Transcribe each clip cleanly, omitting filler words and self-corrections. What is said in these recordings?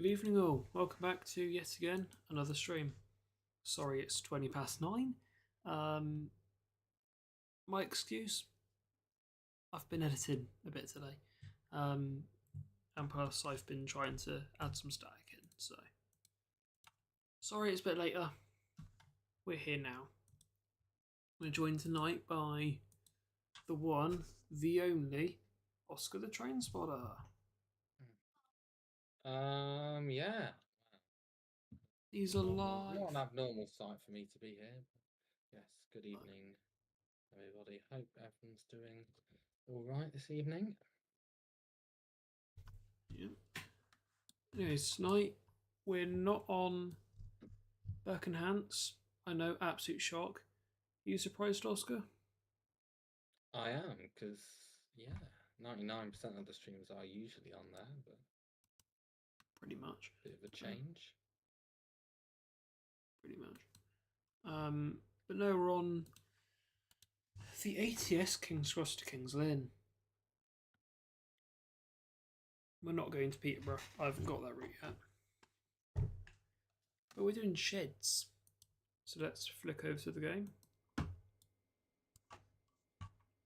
Good evening all, welcome back to yet again another stream. Sorry it's 20 past 9. My excuse, I've been editing a bit today. And plus I've been trying to add some static in, so sorry it's a bit later. We're here now. We're joined tonight by the one, the only, Oscar the Train Spotter. Yeah. He's alive. Not an abnormal sight for me to be here. Yes, good evening, everybody. Hope everyone's doing all right this evening. Yeah. Anyways, tonight we're not on Birkenhants. I know, absolute shock. Are you surprised, Oscar? I am, because, yeah, 99% of the streams are usually on there, but Pretty much. bit of a change. Pretty much. But no, we're on the ATS King's Cross to King's Lynn. We're not going to Peterborough. I haven't got that route yet. But we're doing sheds. So let's flick over to the game.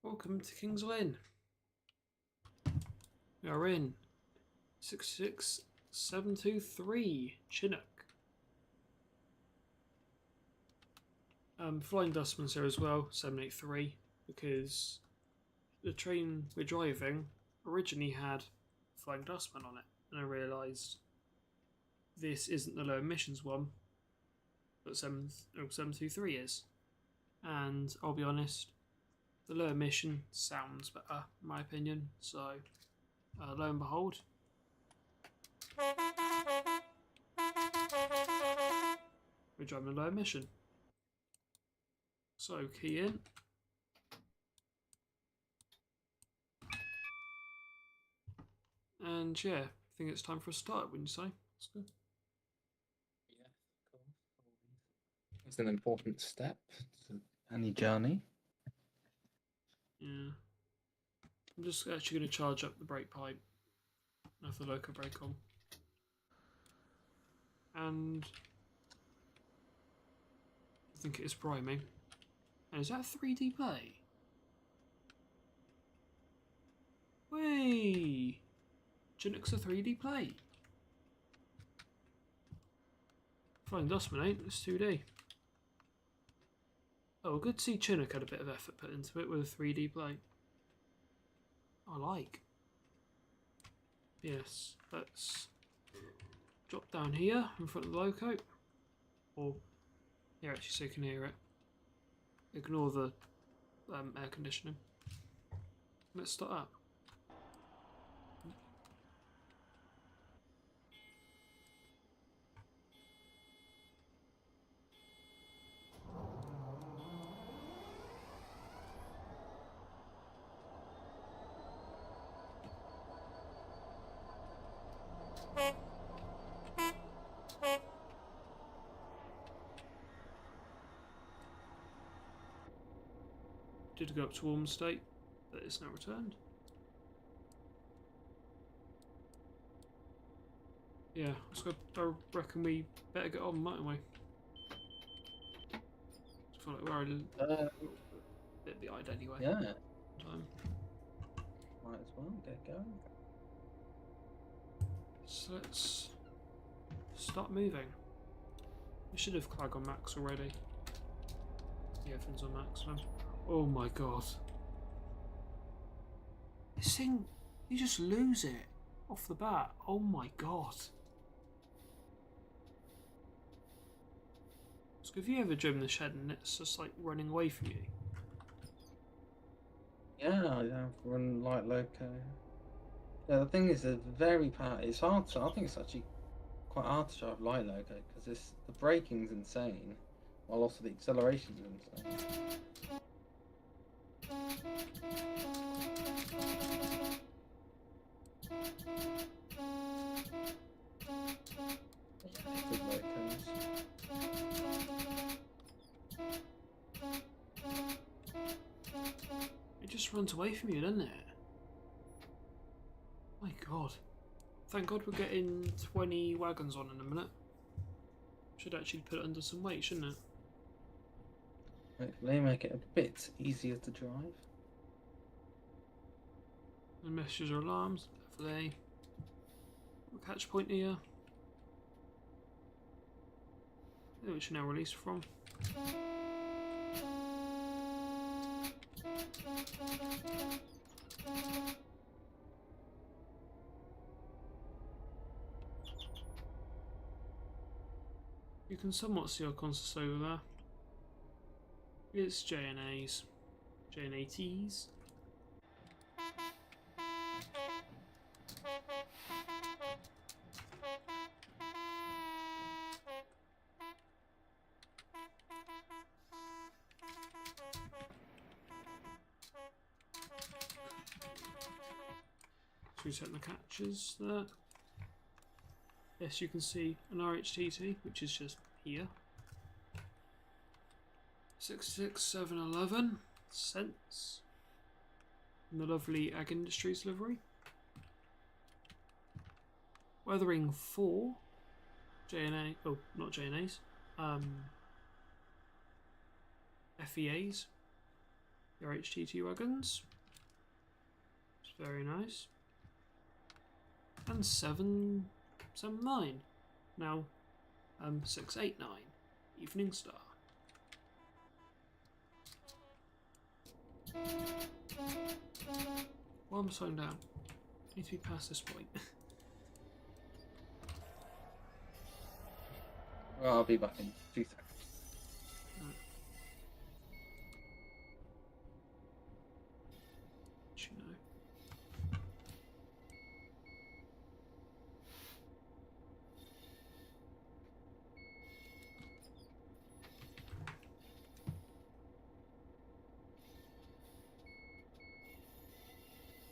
Welcome to King's Lynn. We are in 66723 Chinook. Flying Dustman's here as well, 783, because the train we're driving originally had Flying Dustman on it, and I realised this isn't the low emissions one, but 723 is. And I'll be honest, the low emission sounds better, in my opinion, so lo and behold, we're driving a low emission. So key in. And yeah, I think it's time for a start, wouldn't you say? That's good. Yeah, of course. It's an important step to any journey. Yeah. I'm just actually going to charge up the brake pipe. I have the loco brake on. And I think it is priming. And is that a 3D play? Whey! Chinook's a 3D play. Flying Dustman ain't, it's 2D. Oh, good to see Chinook had a bit of effort put into it with a 3D plate. I like. Yes, let's drop down here in front of the loco. Or here actually so you can hear it. Ignore the air conditioning. Let's start up. Did go up to warm state, but it's now returned. Yeah, so I reckon we better get on, mightn't we? I feel like we're a bit behind anyway. Yeah. Time. Might as well get going. So let's start moving. We should have Clag on max already. Yeah, everything's on max now. Oh my god. This thing, you just lose it off the bat. Oh my god. So have you ever driven the shed and it's just like running away from you? Yeah, I have run light loco. Yeah, the thing is, it's hard to. I think it's actually quite hard to drive light loco because the braking's insane, while also the acceleration's insane. Good locos. It just runs away from you, doesn't it? My god. Thank God we're getting 20 wagons on in a minute. Should actually put it under some weight, shouldn't it? Hopefully make it a bit easier to drive. And messages or alarms. Lovely. Catch point here. Which are now released from. You can somewhat see our consist over there. It's JNAs. JNATs. So we set the catches there. Yes, you can see an RHTT, which is just here. 66711 cents. And the lovely Ag Industries livery. Weathering 4 JNA. Oh, not JNAs. FEAs. The RHTT wagons. It's very nice. And 779. Now, 689. Evening Star. Why am I slowing down? I need to be past this point. Well, I'll be back in 2 seconds. You know.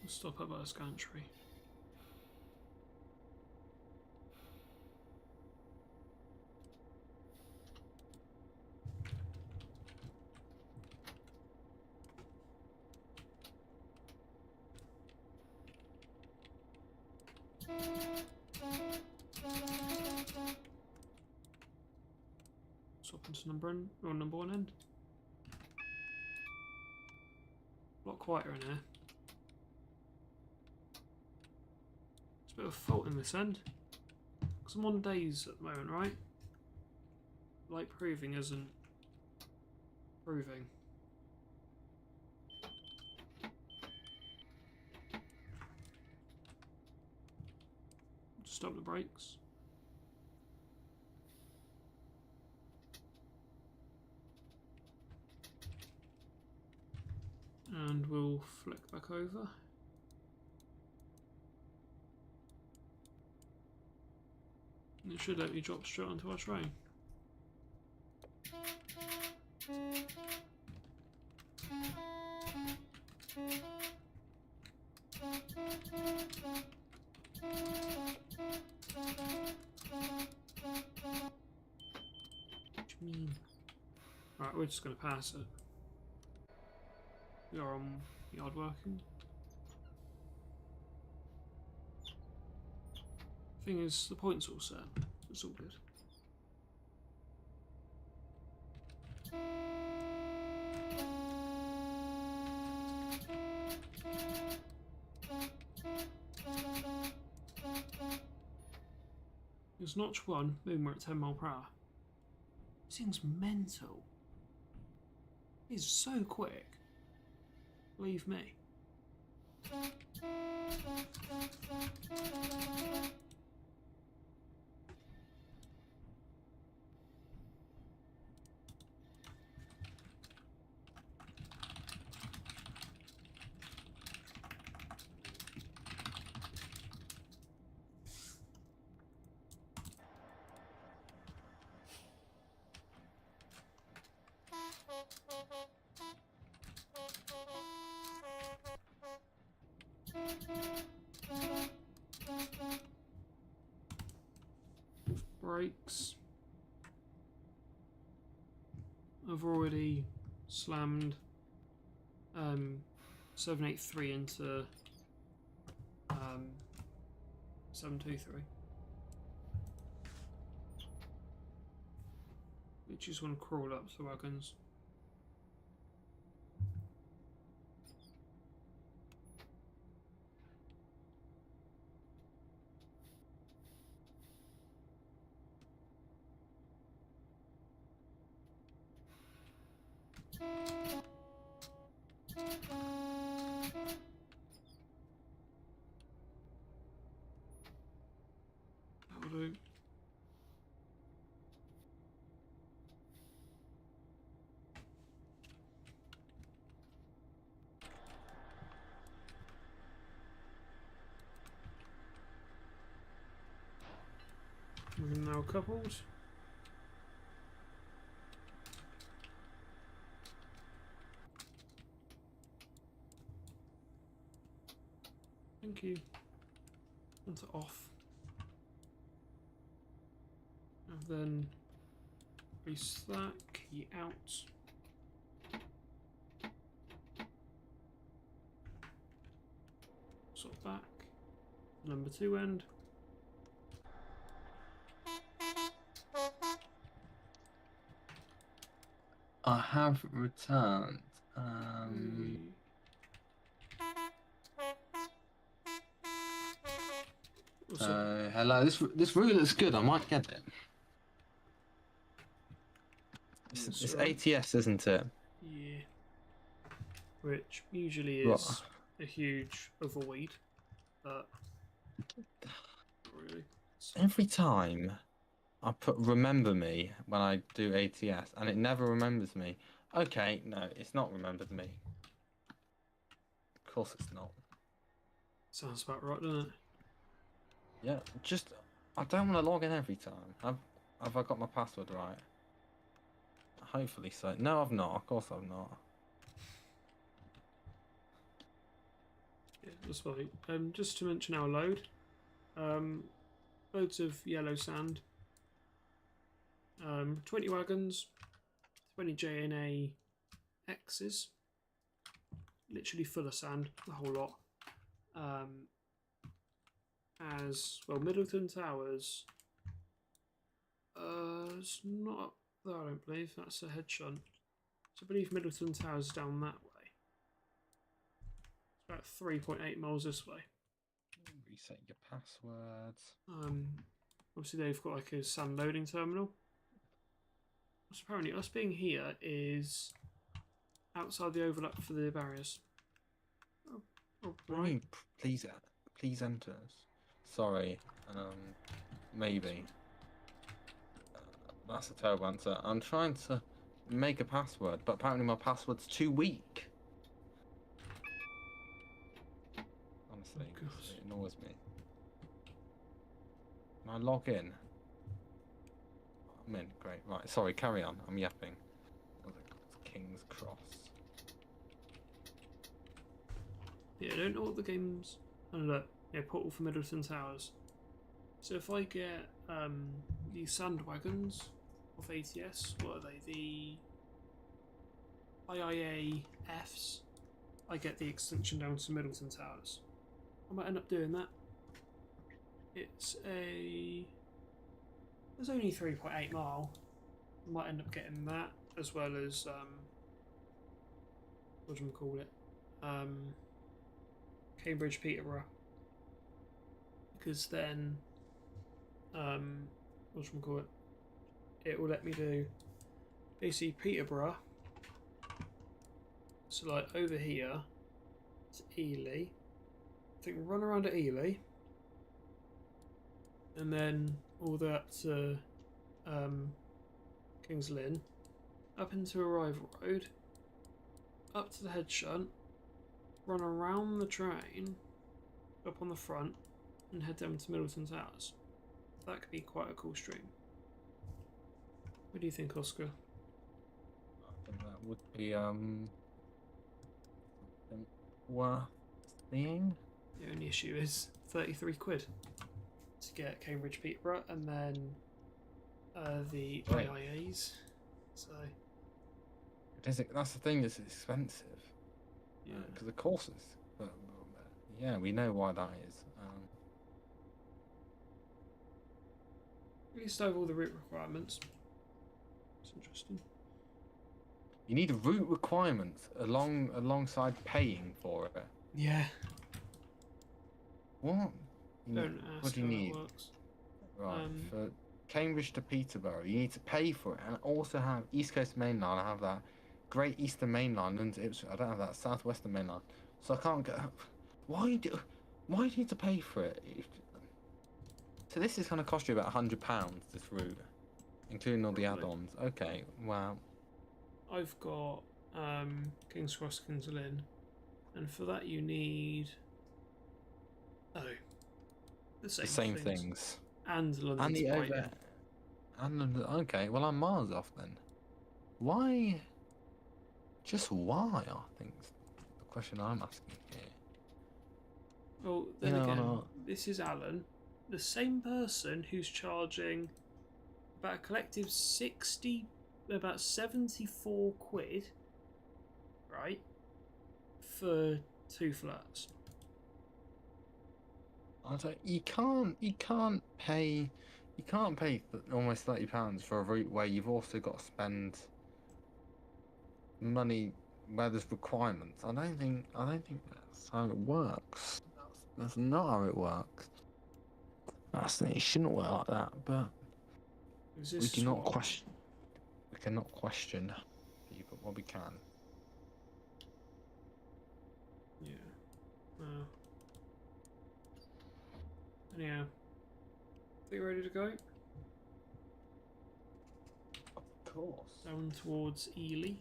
We'll stop at Burst Gantry. Swap into number one end. A lot quieter in here. It's a bit of a fault in this end. Because I'm on days at the moment, right? Like proving isn't proving. Just stop the brakes. And we'll flick back over. And it should let me drop straight onto our train. What do you mean? Right, we're just going to pass it. We are on yard working. Thing is, the point's all set. It's all good. It's notch 1, boom, we're at 10 mile per hour. This thing's mental. It's so quick. Believe me. Brakes. I've already slammed 783 into 723. We just want to crawl up to the wagons. That'll do. We're now coupled. Thank you. Onto off. And then release that, key out. Sort back. Number 2 end. I have returned. Hello. This really looks good. I might get it. It's ATS, isn't it? Yeah. Which usually is a huge avoid, but not really. Every time I put remember me when I do ATS and it never remembers me. Okay, no, it's not remembered me. Of course it's not. Sounds about right, doesn't it? Yeah, just I don't want to log in every time. Have I got my password right? Hopefully so. No, I've not. Of course I've not. Yeah, that's fine. Just to mention our load. Loads of yellow sand. 20 wagons. 20 JNA X's. Literally full of sand, the whole lot. As well, Middleton Towers. It's not up there, I don't believe. That's a head shunt. So I believe Middleton Towers is down that way. It's about 3.8 miles this way. Reset your passwords. Obviously they've got like a sand loading terminal. So apparently us being here is outside the overlap for the barriers. Oh, right. Please enter. Sorry. Maybe. That's a terrible answer. I'm trying to make a password, but apparently my password's too weak. Honestly, it annoys me. Can I log in? I'm in. Great. Right. Sorry. Carry on. I'm yapping. King's Cross. Yeah, I don't know what the game's... Oh, look. Yeah, Portal for Middleton Towers. So if I get these sand wagons off ATS, what are they? The IIA-Fs. I get the extension down to Middleton Towers. I might end up doing that. It's only 3.8 mile. I might end up getting that as well as what do we call it? Cambridge Peterborough. Because then what do we call it? It will let me do basically Peterborough. So like over here to Ely. I think run around at Ely. And then all that to King's Lynn, up into Arrival Road, up to the head shunt, run around the train, up on the front, and head down to Middleton Towers. That could be quite a cool stream. What do you think, Oscar? I think that would be worth seeing. The only issue is 33 quid to get Cambridge Peterborough and then the IIAs. So that's the thing. It's expensive. yeah, because of courses. But yeah, we know why that is. At least I have all the route requirements. It's interesting. You need a route requirement alongside paying for it. Yeah. What? Don't What ask do you how need? that works. Right, for Cambridge to Peterborough, you need to pay for it and also have East Coast Main Line. I have that. Great Eastern Main Line and I don't have that. Southwestern Main Line. So I can't go. Why do you need to pay for it? So this is going to cost you about £100, this route, including all the add-ons. Okay, wow. I've got King's Cross, King's Lynn, and for that you need the same things. And London And to the Brighton. over. And okay, well I'm miles off then. Why? Just why? I think is the question I'm asking here. Well, then again, this is Alan, the same person who's charging about a collective about 74 quid, right, for 2 flats. You can't pay almost £30 for a route where you've also got to spend money where there's requirements. I don't think that's how it works. That's not how it works. It shouldn't work like that, but we cannot question people. Well, we can. Yeah. Anyhow, are you ready to go? Of course. Down towards Ely.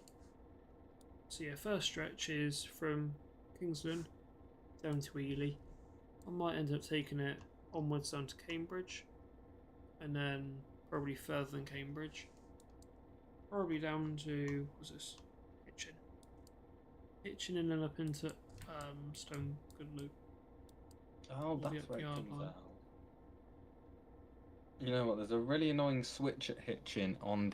So yeah, first stretch is from Kingsland down to Ely. I might end up taking it onwards down to Cambridge, and then probably further than Cambridge. Probably down to, what's this? Hitchin and then up into Stone Goodloop. Oh, that's where it comes out. You know what? There's a really annoying switch at Hitchin on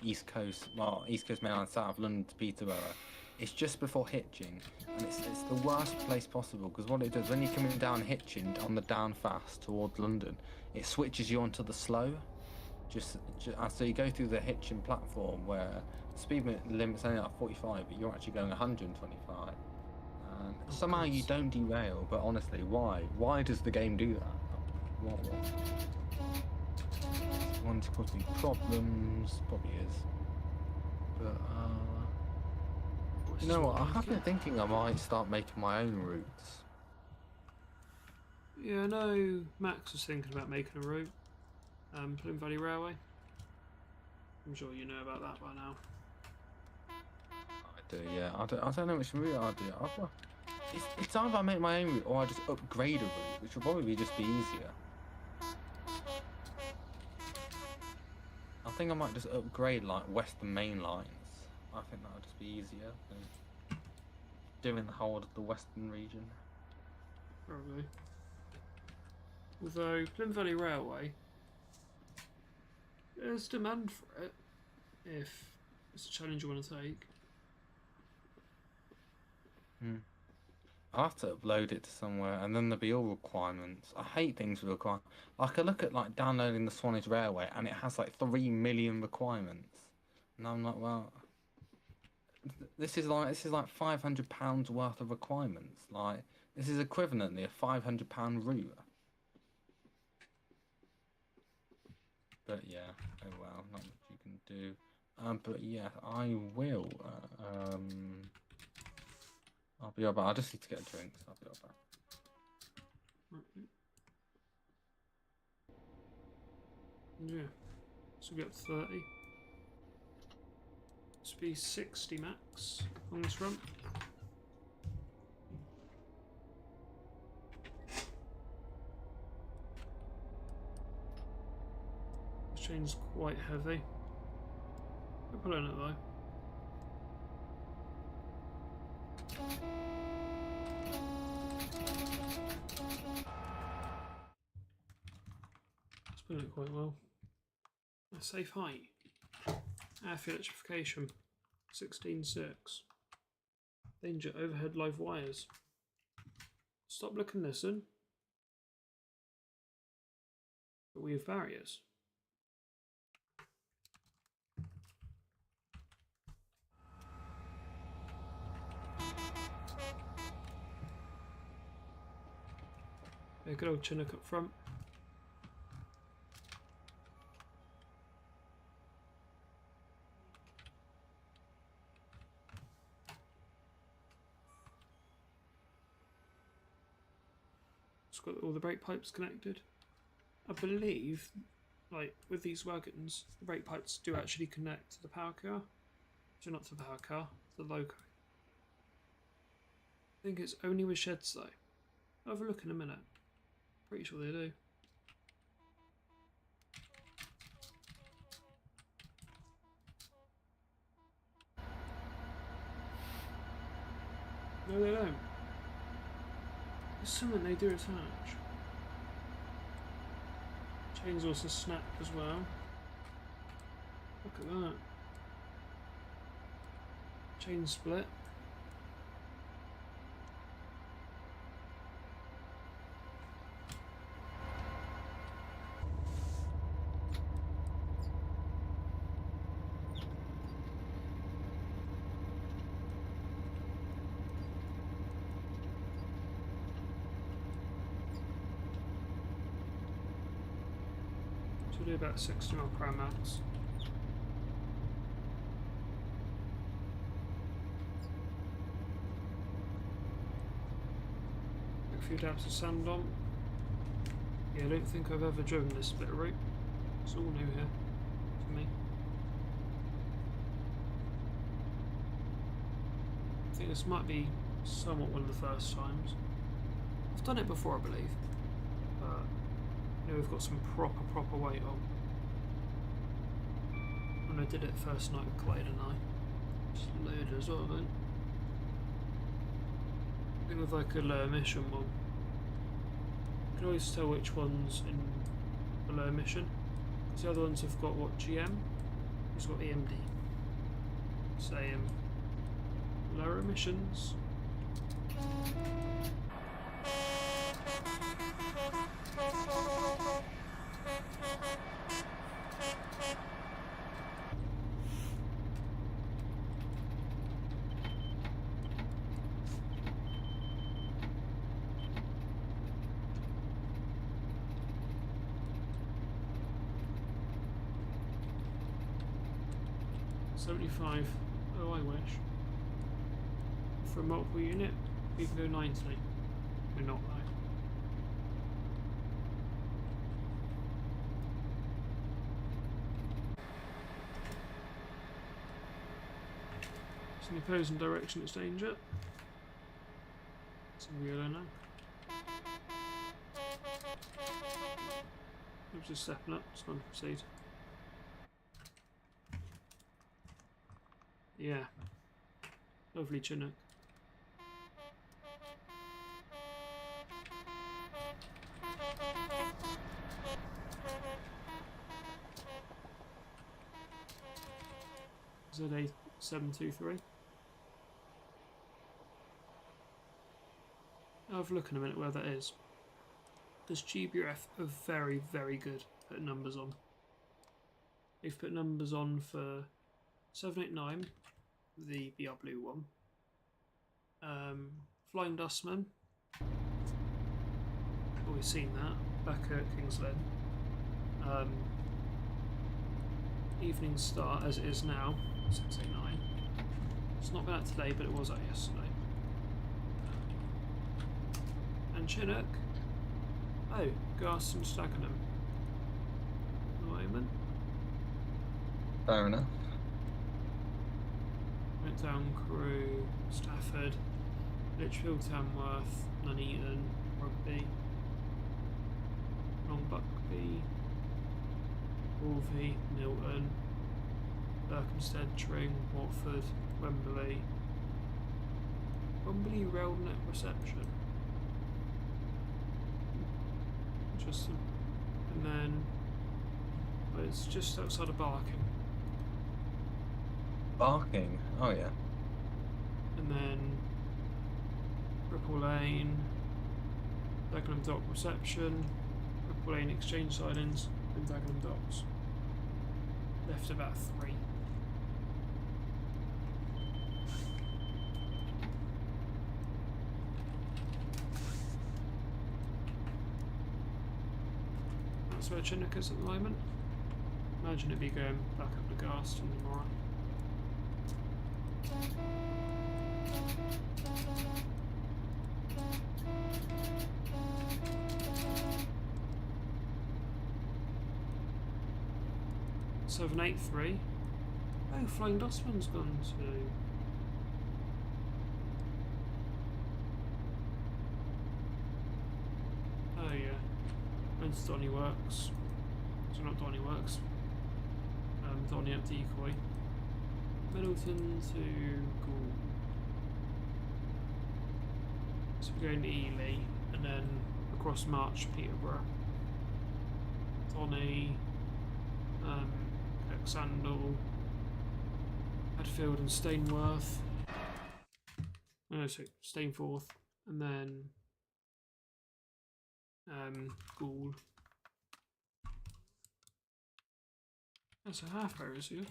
East Coast, East Coast Main Line South London to Peterborough. It's just before Hitchin, and it's the worst place possible because what it does when you're coming down Hitchin on the down fast towards London, it switches you onto the slow. So you go through the Hitchin platform where the speed limit's only like 45, but you're actually going 125. And somehow you don't derail, but honestly, why? Why does the game do that? What? One's causing problems, probably is. But you know what? I have been thinking I might start making my own routes. Yeah, I know Max was thinking about making a route. Plym Valley Railway. I'm sure you know about that by now. I do, yeah. I don't know which route I do. It's either I make my own route or I just upgrade a route, which will probably just be easier. I think I might just upgrade like Western Main Lines. I think that would just be easier than doing the whole of the Western region. Probably. Although Plym Valley Railway, there's demand for it if it's a challenge you want to take. I'll have to upload it to somewhere and then there'll be all requirements. I hate things with requirements. Like I look at like downloading the Swanage Railway and it has like 3 million requirements. And I'm like, well, this is like £500 worth of requirements. Like this is equivalently a £500 route. But yeah, oh well, not much you can do. But yeah, I will. I'll be right back. I just need to get a drink, so I'll be right back. Yeah, so we got 30. This will be 60 max on this run. This train's quite heavy. We're pulling it though. It's pulling it quite well. A safe height. Airfield electrification. 16.6. Danger overhead live wires. Stop, look and listen. we have barriers. A good old Chinook up front. It's got all the brake pipes connected. I believe, like with these wagons, the brake pipes do actually connect to the power car. So not to the power car, the loco. I think it's only with sheds though. I'll have a look in a minute. Pretty sure they do. No, they don't. There's something they do attach. Chains also snap as well. Look at that. Chain split. Should do about 60 mile per hour max. A few dabs of sand on. Yeah, I don't think I've ever driven this bit of route. It's all new here for me. I think this might be somewhat one of the first times. I've done it before, I believe, but you know, we've got some proper weight on. And I did it first night with Clay, didn't I? Just loaded as well then. I think with like a low emission one, you can always tell which one's in the low emission. Because the other ones have got what, GM? It's got EMD. Saying lower emissions. $75. Oh, I wish. For a multiple unit, we can go 90. We're not though. It's in the opposing direction, it's danger. It's a yellow now. I'm just stepping up, just going to proceed. Yeah. Lovely Chinook. ZA723. I'll have a look in a minute where that is. This GBRF are very, very good at numbers on. They've put numbers on for 789, the BR Blue one. Flying Dustman. Always seen that back at King's Lynn. Evening Star, as it is now, 689. It's not been out today, but it was out yesterday. And Chinook. Oh, Gas and Stagnum. At the moment. Fair enough. Went down Crewe, Stafford, Litchfield, Tamworth, Nuneaton, Rugby, Long Buckby, Wolvie, Milton, Berkhamsted, Tring, Watford, Wembley, Railnet Reception. Interesting. And then well, it's just outside of Barking. Barking? Oh yeah. And then Ripple Lane, Dagenham Dock Reception, Lane exchange sidings and Dagenham docks. Left about 3. That's where Chinook is at the moment. Imagine it'd be going back up to Garston tomorrow. Seven, 8, 3. Oh, Flying Dustman's gone to. Oh yeah, went to Donny Works. So not Donny Works. Donny up Decoy. Middleton to Gould. So we're going to Ely and then across March, Peterborough. Donny, Sandal, Hadfield and Stainworth. No, sorry, Stainforth, and then Gould. That's a half hour, is it?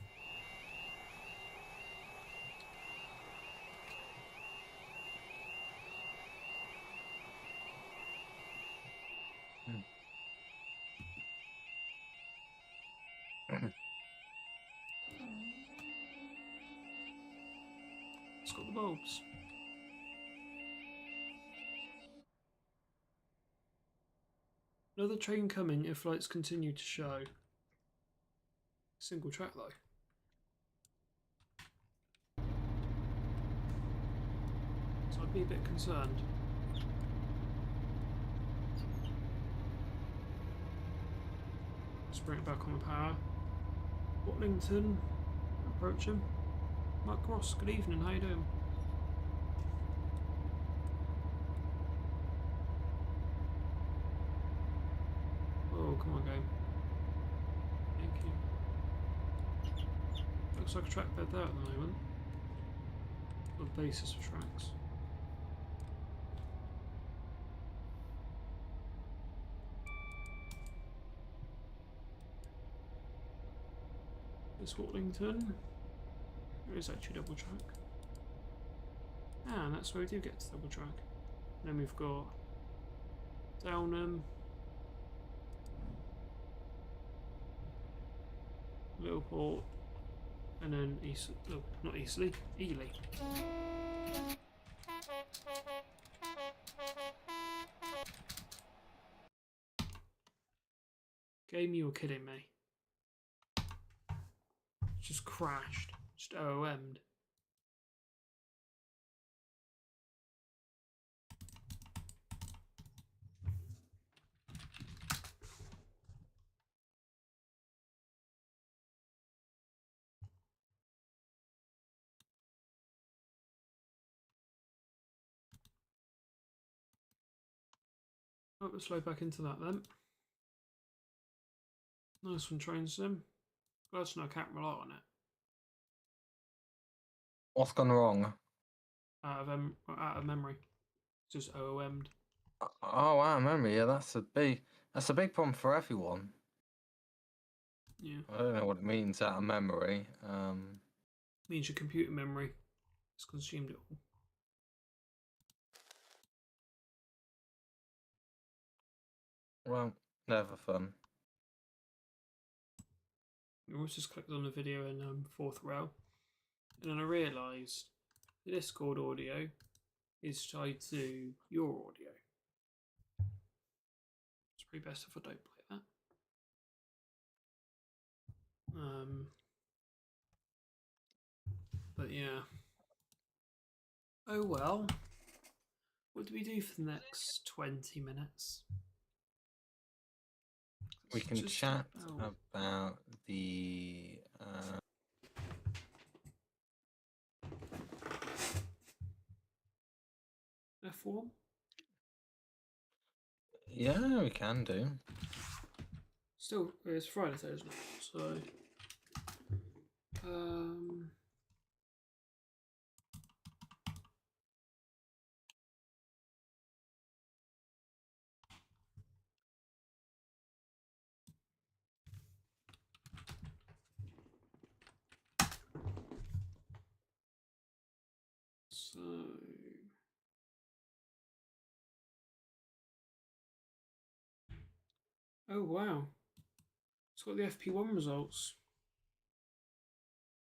It's got the bulbs. Another train coming if lights continue to show. Single track though. So I'd be a bit concerned. Let's bring it back on the power. Watlington, approach him. Mark Ross, good evening, how you doing? Oh, come on, game. Thank you. Looks like a track bed there at the moment. On the basis of tracks. This Watlington. There is actually double track. Ah, and that's where we do get to double track. And then we've got Downham, Littleport, and then East, oh, not Eastleigh, Ely. Game, you were kidding me. Just crashed. Just OOM'd. Oh, let's load back into that then. Nice one, train sim. Glad to know I can't rely on it. What's gone wrong? Out of memory. Just OOM'd. Oh wow, memory. Yeah, that's a big problem for everyone. Yeah. I don't know what it means out of memory. Means your computer memory has consumed it all. Well, never fun. I was just clicked on the video in 4th row, and then I realised the Discord audio is tied to your audio. It's probably best if I don't play that. But yeah. Oh well. What do we do for the next 20 minutes? We can chat about the F1? Yeah, we can do. Still, it's Friday, isn't it? So, So. Oh, wow. It's got the FP1 results.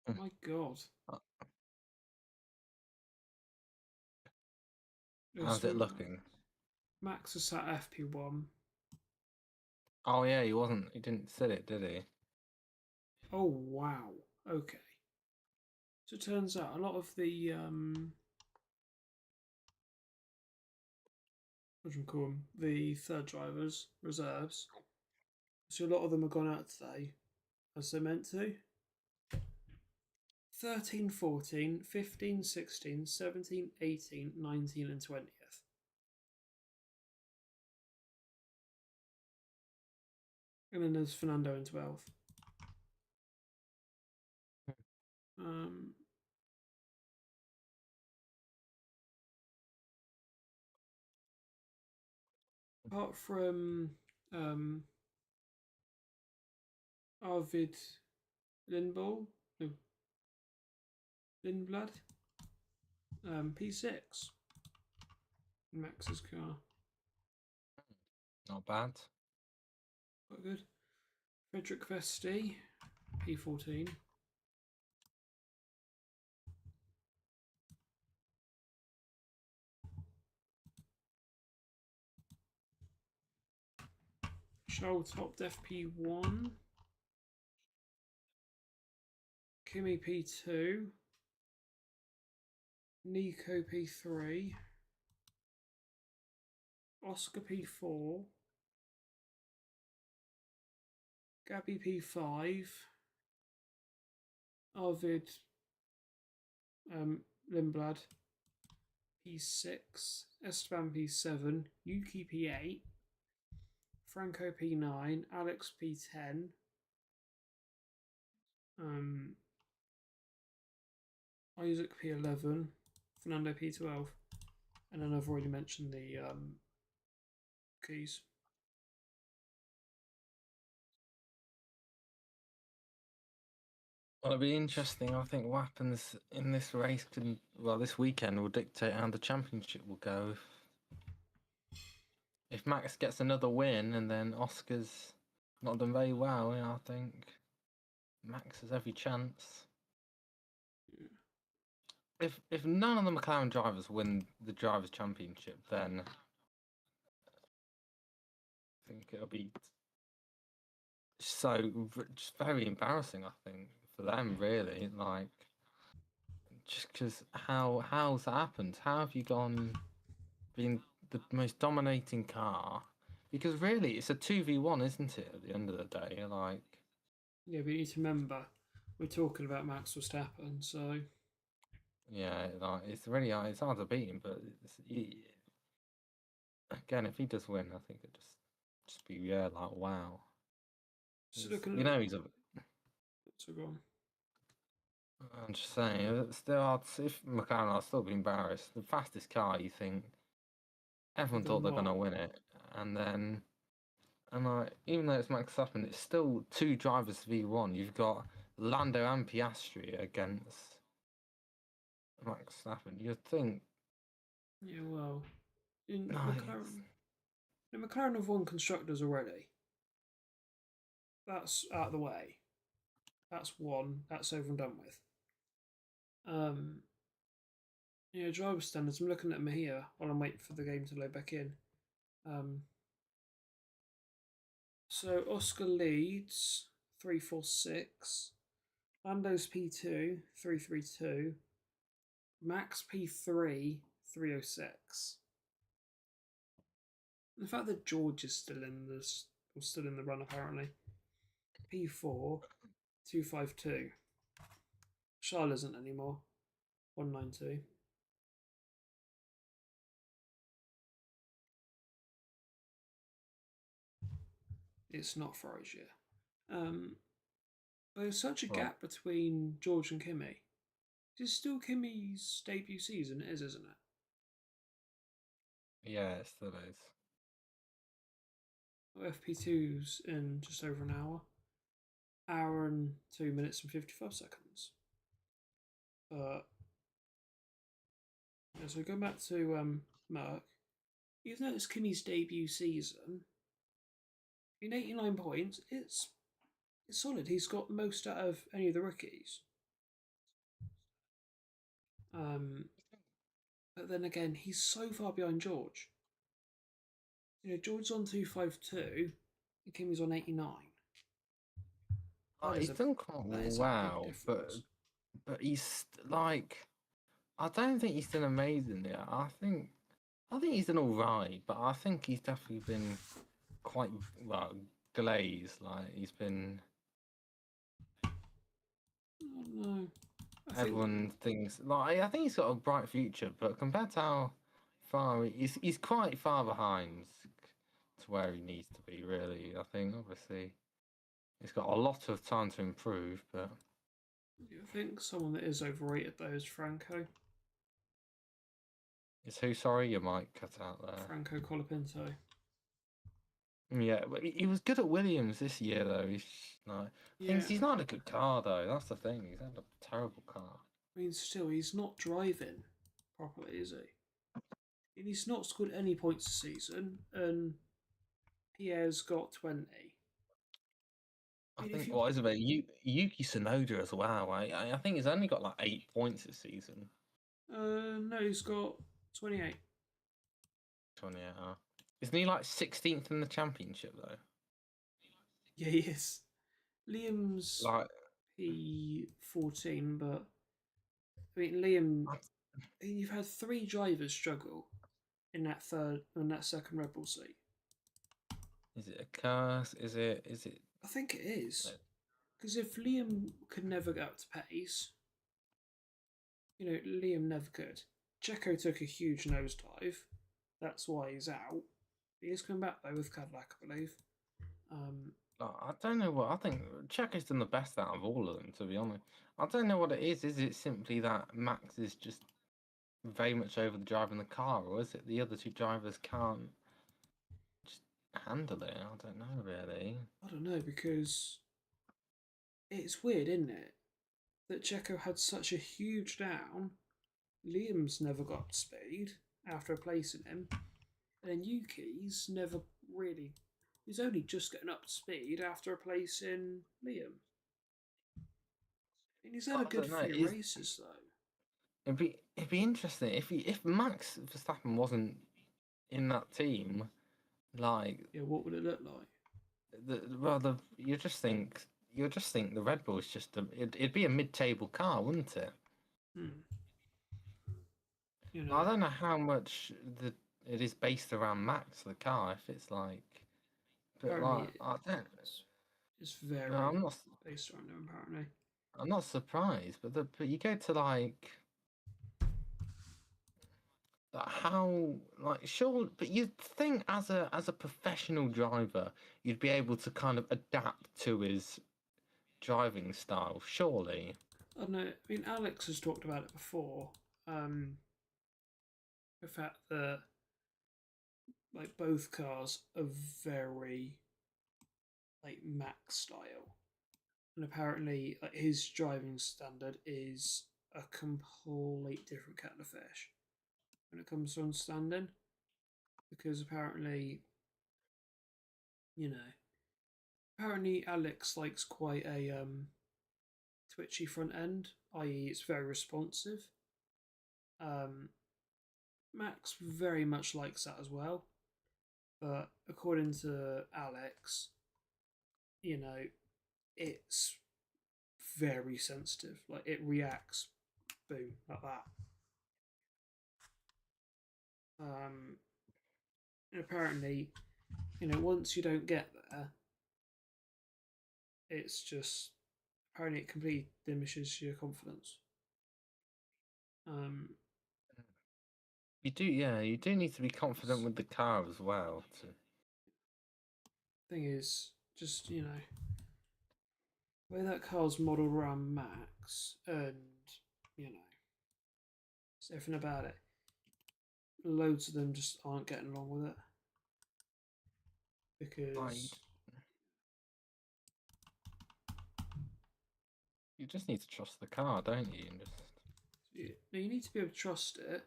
My God. How's So it looking? Max is sat FP1. Oh yeah, he didn't sit it, did he? Oh, wow. Okay. So it turns out a lot of the what do you call them? The third drivers, reserves. So a lot of them have gone out today, as they're meant to. 13, 14, 15, 16, 17, 18, 19, and 20th. And then there's Fernando in 12th. Um, apart from Arvid Lindblad, no, Lindblad, P6, Max's car, Not bad. quite good. Frederick Vesti, P14. Charles topped FP1. Kimi P2. Nico P3. Oscar P4. Gabby P5. Arvid Lindblad P6. Esteban P7. Yuki P8. Franco P9. Alex P10. Isaac P11. Fernando P12. And then I've already mentioned the keys. Well, it'll be interesting. I think what happens in this race this weekend will dictate how the championship will go. If Max gets another win and then Oscar's not done very well, I think Max has every chance. If none of the McLaren drivers win the drivers' championship, then I think it'll be just very embarrassing. I think for them, really, like just because how's that happened? How have you been the most dominating car? Because really, it's a 2v1, isn't it? At the end of the day, like Yeah, but you need to remember we're talking about Max Verstappen, so yeah, like it's hard to beat him. But again, if he does win, I think it'd just be like wow. just looking You at know he's a. so go on. I'm just saying, it's still hard. If McLaren are still be embarrassed, the fastest car, you think everyone They're thought they're going to not. win it, and then, and like, even though it's Max Verstappen, it's still two drivers v1. You've got Lando and Piastri against Max Verstappen. You'd think, Yeah, well, in no, McLaren have won constructors already. That's out of the way. That's one. That's over and done with. Yeah, driver standards. I'm looking at them here while I'm waiting for the game to load back in. So Oscar leads 346. Lando's P2 332. Max P3 306. The fact that George is still in this, or still in the run apparently. P4 252. Charles isn't anymore. 192. It's not Frozier. There's such a well, gap between George and Kimmy. It's still Kimmy's debut season, it is, isn't it? yeah, it still is. FP2's in just over an hour. Hour and 2 minutes and 55 seconds. But Yeah, so going back to Merck, you've noticed Kimmy's debut season in 89 points. It's solid. He's got most out of any of the rookies. Um, but then again, he's so far behind George. George's on 252, and Kimmy's on 89. That is He's a done quite that is a big well, difference. but he's like, I don't think he's done amazing yet. I think he's done all right, but I think he's definitely been quite well glazed. Like he's been, Oh, no, I think everyone thinks like I think he's got a bright future, but compared to how far he's quite far behind to where he needs to be. Really, I think obviously he's got a lot of time to improve, but. I think someone that is overrated though is Franco. Is who? Sorry, your mic cut out there. Franco Colapinto. Yeah, but he was good at Williams this year though. He's like, Yeah, things. He's not a good car though. That's the thing. He's had a terrible car. I mean, still, he's not driving properly, is he? And he's not scored any points this season, and Pierre's got 20. I I mean, if think you. what is it? Yuki Tsunoda as well. I think he's only got like 8 points this season. No, he's got 28. 28. Isn't he like 16th in the championship though? Yeah, he is. Liam's Like, P14, but I mean, Liam, you've had three drivers struggle in that second Red Bull seat. is it a curse? Is it? I think it is. Because if Liam could never get up to pace, Liam never could. Checo took a huge nosedive. That's why he's out. He is coming back though with Cadillac, I believe. I don't know what I think. Checo's done the best out of all of them, to be honest. I don't know what it is. Is it simply that Max is just very much over the driving the car, or is it the other two drivers can't just handle it? I don't know really. I don't know because it's weird, isn't it, that Checo had such a huge down. Liam's never got up to speed after replacing him, and then Yuki's never really. He's only just getting up to speed after replacing Liam. And he's had a I good don't know. few races though. It'd be interesting if Max Verstappen wasn't in that team. Like, Yeah, what would it look like? you just think the Red Bull's just it'd be a mid-table car, wouldn't it? Hmm. I don't know how much it is based around Max the car. If it's like, but Apparently like I don't. it's very No, based around him. Apparently, I'm not surprised. But you go to like how like sure. But you'd think as a professional driver, you'd be able to kind of adapt to his driving style. Surely. I don't know. I mean, Alex has talked about it before. The fact that like both cars are very like Max style, and apparently like, his driving standard is a complete different kettle of fish when it comes to understanding. Because apparently, you know, apparently Alex likes quite a twitchy front end, i.e., it's very responsive. Um, Max very much likes that as well, but according to Alex, it's very sensitive. Like it reacts, boom, like that. And apparently, once you don't get there, it's just apparently it completely diminishes your confidence. Um, You do need to be confident with the car as well. thing is, just the way that car's modelled around Max, and you know, it's everything about it. Loads of them just aren't getting along with it Like, because you just need to trust the car, don't you? And just you need to be able to trust it,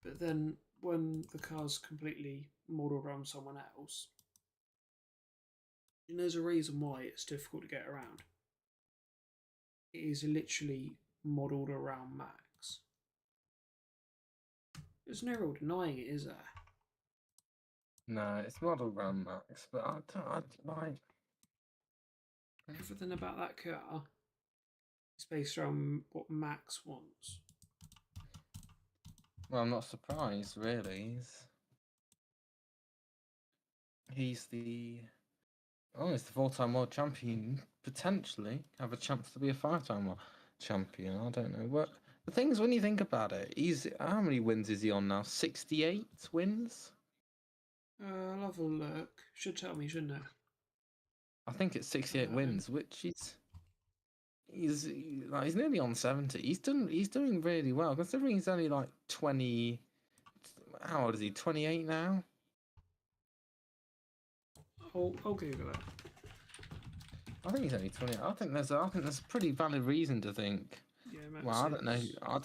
But then when the car's completely modelled around someone else, and there's a reason why it's difficult to get around. It is literally modelled around Max. There's no real denying it, is there? No, it's model around Max, but I like. Everything about that car is based around what Max wants. Well, I'm not surprised, really. He's the he's the four-time world champion. Potentially have a chance to be a five-time world champion. I don't know. What the thing is, when you think about it, he's how many wins is he on now? 68 wins. I'll have a look. Should tell me, shouldn't it? I think it's 68 wins, which is he's nearly on 70. He's doing really well considering he's only like 20. How old is he? 28 now. I'll Google it. I think he's only 20. I think there's a pretty valid reason to think. Yeah, Max Well, I don't know. I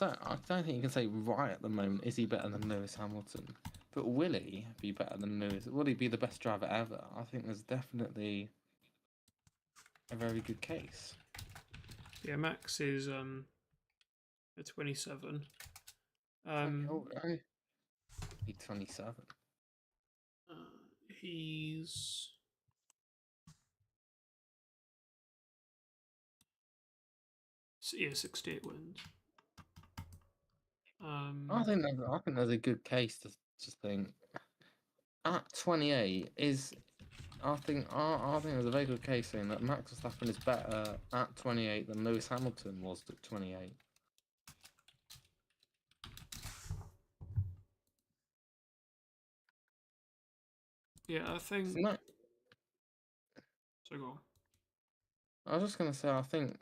don't think you can say right at the moment is he better than Lewis Hamilton. But will he be better than Lewis? Will he be the best driver ever? I think there's definitely a very good case. Yeah, Max is a 27. He's 27. He's yeah, 68 wins. I think there's a good case to think at 28 is. I think there's a very good case saying that Max Verstappen is better at 28 than Lewis Hamilton was at 28. Yeah, I think. So go on. I was just gonna say, I think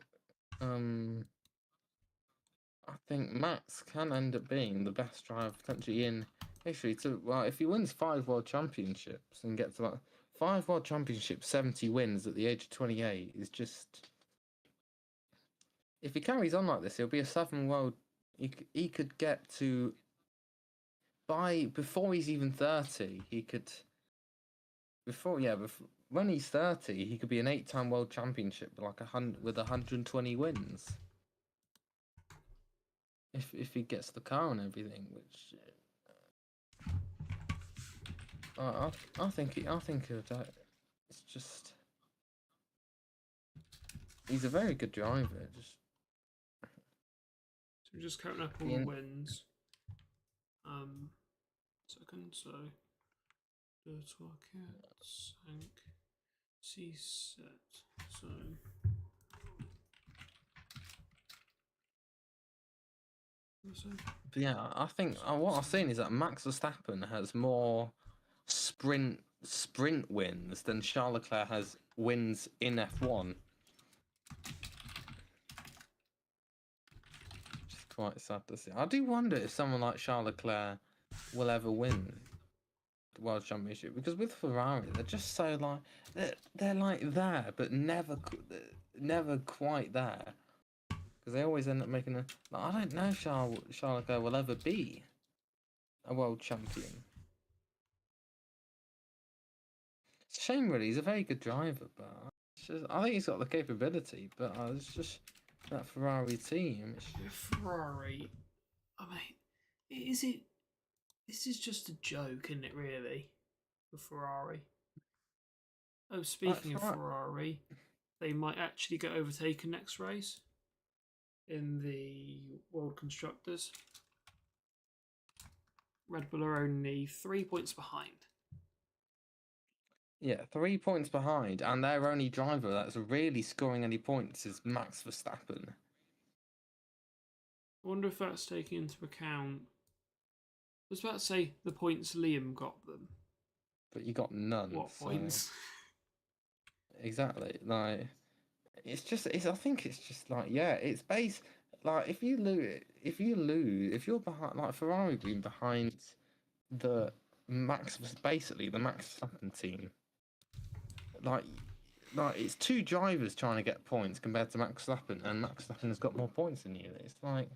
Max can end up being the best driver potentially in history. If he wins 5 world championships and gets like 5 world championships, 70 wins at the age of 28 is just. If he carries on like this, he'll be a 7 world. He could get to. Before he's even 30, he could. When he's 30, he could be an 8-time world championship, with 120 wins. If he gets the car and everything, which I think it's just he's a very good driver. So we're just counting up all the wins. Second, so Sank C set. So yeah, I think what I've seen is that Max Verstappen has more sprint wins than Charles Leclerc has wins in F1. Which is quite sad to see. I do wonder if someone like Charles Leclerc will ever win the World Championship, because with Ferrari they're just so like they're like there but never quite there, because they always end up making I don't know if Charles Leclerc will ever be a world champion. It's a shame, really. He's a very good driver, but I think he's got the capability, but it's just that Ferrari team. Ferrari, I mean, is it? This is just a joke, isn't it, really, for Ferrari? Oh, speaking of Ferrari, they might actually get overtaken next race in the World Constructors. Red Bull are only 3 points behind. Yeah, 3 points behind, and their only driver that's really scoring any points is Max Verstappen. I wonder if that's taking into account. I was about to say the points Liam got them. But you got none. What points? Exactly. Like, I think it's just like, yeah, it's based. Like, if you lose, if you're behind, like Ferrari being behind the basically the Max Verstappen team. Like it's 2 drivers trying to get points compared to Max Verstappen, and Max Verstappen has got more points than you. It's like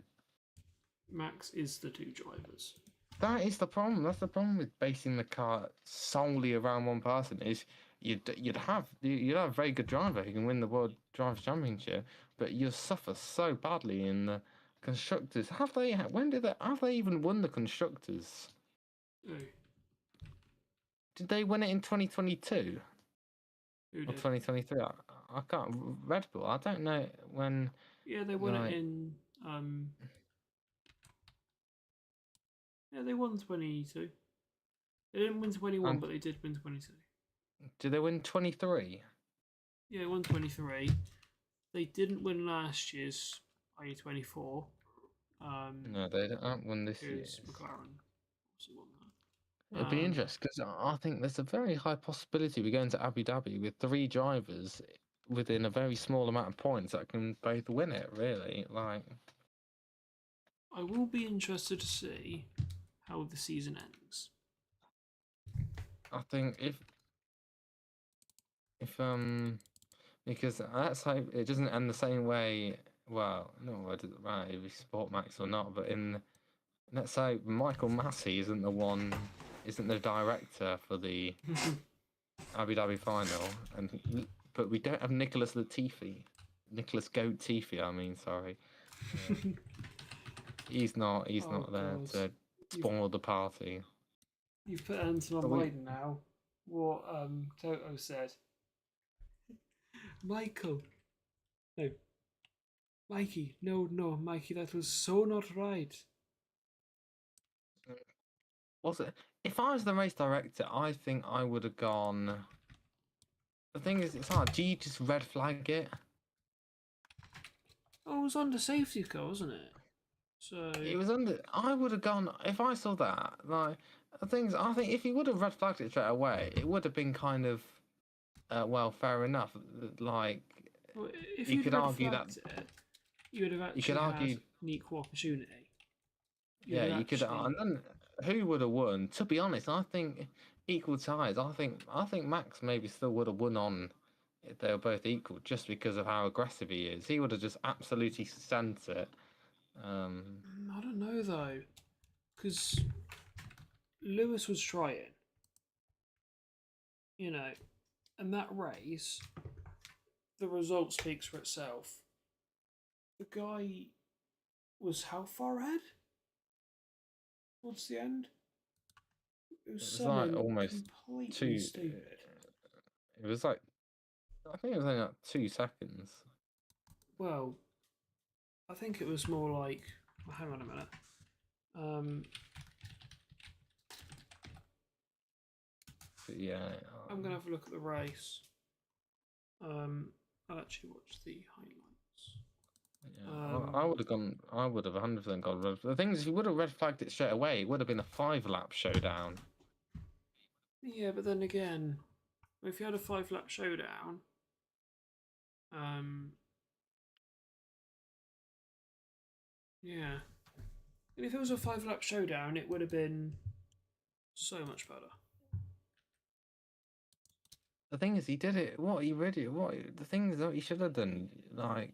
Max is the 2 drivers. that is the problem. That's the problem with basing the car solely around one person. Is you'd have a very good driver who can win the World Drivers' Championship, but you'll suffer so badly in the constructors. Have they even won the constructors? Who? Did they win it in 2022 Who or did? 2023? I can't. Red Bull. I don't know when. Yeah, they won it Like, in. Yeah, they won 22. They didn't win 21, and but they did win 22. did they win 23? Yeah, they won 23. They didn't win last year's, i.e., 24. No, they haven't won this year. Because McLaren also won that. It'd be interesting because I think there's a very high possibility we go into Abu Dhabi with 3 drivers within a very small amount of points that can both win it. Really, like I will be interested to see how the season ends. I think if because that's how it doesn't end the same way. Well, no, it doesn't matter if it's Sport Max or not. But let's say Michael Massey isn't the director for the Abu Dhabi final, but we don't have Nicholas Goat Tiffy. I mean, sorry, he's not Oh, there God. to spoil the party. You've put it into my But mind now what Toto said. Michael. No. Mikey. No, Mikey, that was so not right. was it? If I was the race director, I think I would have gone. The thing is, it's hard. Do you just red flag it? Oh, it was under safety car, wasn't it? So It was under. I would have gone if I saw that. Like the things, I think if he would have red flagged it straight away, it would have been kind of, well, fair enough. Like well, if you you'd could red argue that. flagged it, you would have You actually could argue. had an equal opportunity. Yeah, you could. Actually, And then who would have won? To be honest, I think equal ties. I think Max maybe still would have won on if they were both equal, just because of how aggressive he is. He would have just absolutely sent it. I don't know though, because Lewis was trying, and that race, the result speaks for itself. The guy was how far ahead? Towards the end? It was It was like something almost completely two. stupid. It was like I think it was only like 2 seconds. Well, I think it was more like. Hang on a minute. But yeah. I'm gonna have a look at the race. I'll actually watch the highlights. Yeah, I would have gone. I would have 100% gone red. The thing is, if you would have red flagged it straight away, it would have been a 5-lap showdown. Yeah, but then again, if you had a 5-lap showdown, yeah, and if it was a 5-lap showdown, it would have been so much better. The thing is, he did it. The thing is, what he should have done, like,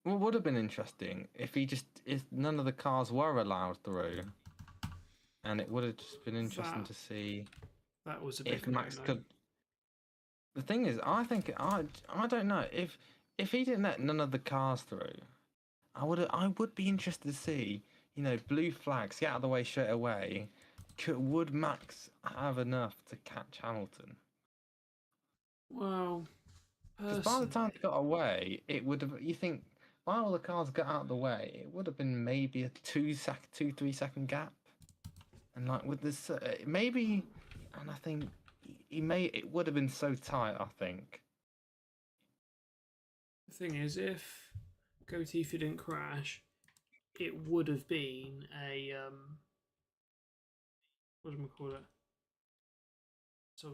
what would have been interesting if none of the cars were allowed through, and it would have just been interesting to see that was a big if Max could. The thing is, I don't know if he didn't let none of the cars through, I would be interested to see, blue flags get out of the way straight away. Would Max have enough to catch Hamilton? Well, because by the time they got away, it would have. You think while all the cars got out of the way, it would have been maybe a 3 second gap, and like with this, maybe, and I think it would have been so tight. I think. The thing is, if Goatifi didn't crash, it would have been a what do we call it? So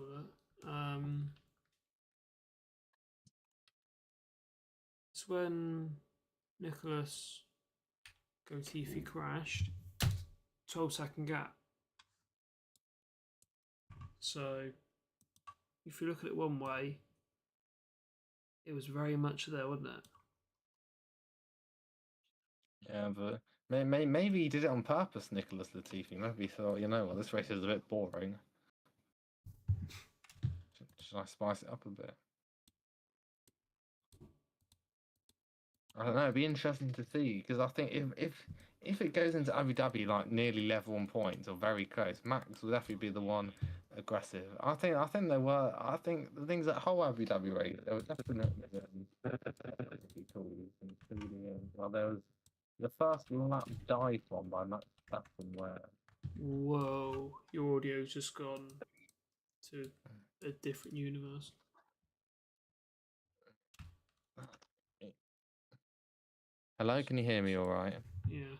it's when Nicholas Goatifi crashed, 12-second gap. So if you look at it one way, it was very much there, wasn't it? Yeah, but Maybe he did it on purpose, Nicholas Latifi. Maybe he thought, you know what, this race is a bit boring. Should I spice it up a bit? I don't know. It'd be interesting to see because I think if it goes into Abu Dhabi like nearly level on points or very close, Max will definitely be the one aggressive. I think there were. I think the things that whole Abu Dhabi race there was definitely well, there was the first lap dive bomb by Max Verstappen where Whoa, your audio's just gone to a different universe. hello, can you hear me all right? Yeah.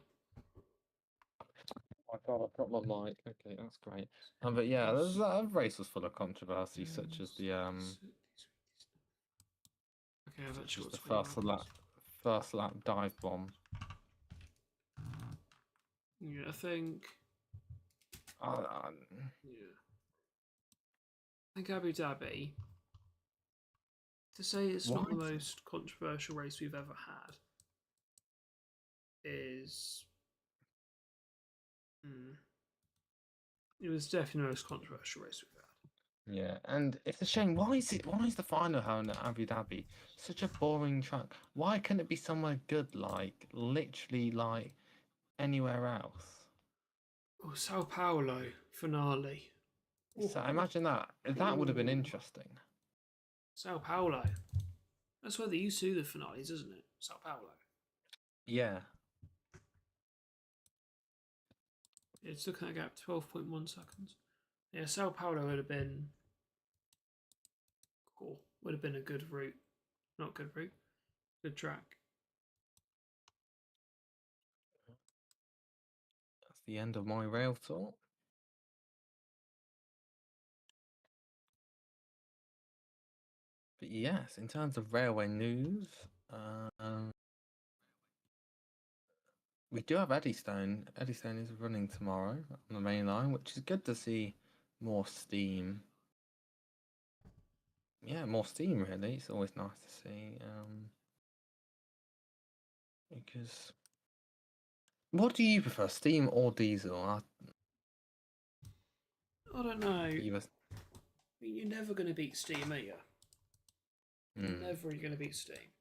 I thought I dropped my mic. Okay, that's great. But yeah, that race was full of controversy, such as the Okay, I've actually got the 20 rounds. first lap dive bomb. Yeah, I think. Yeah. I think Abu Dhabi, to say it's not the most controversial race we've ever had, is. It was definitely the most controversial race we've had. Yeah, and it's a shame. Why is the final held in Abu Dhabi such a boring track? Why couldn't it be somewhere good, like literally like anywhere else? Oh, Sao Paulo finale. So imagine that. That would have been interesting. Sao Paulo. That's where they used to do the finales, isn't it? Sao Paulo. Yeah. It's looking at a gap 12.1 seconds. Yeah, Sao Paulo would have been cool. Would have been a good route. Not good route. Good track. That's the end of my rail talk. But yes, in terms of railway news, we do have Eddystone. Eddystone is running tomorrow on the main line, which is good to see more steam. Yeah, more steam really. It's always nice to see. Because what do you prefer, steam or diesel? I don't know. Either. I mean, you're never going to beat steam, are you? You're never going to beat steam.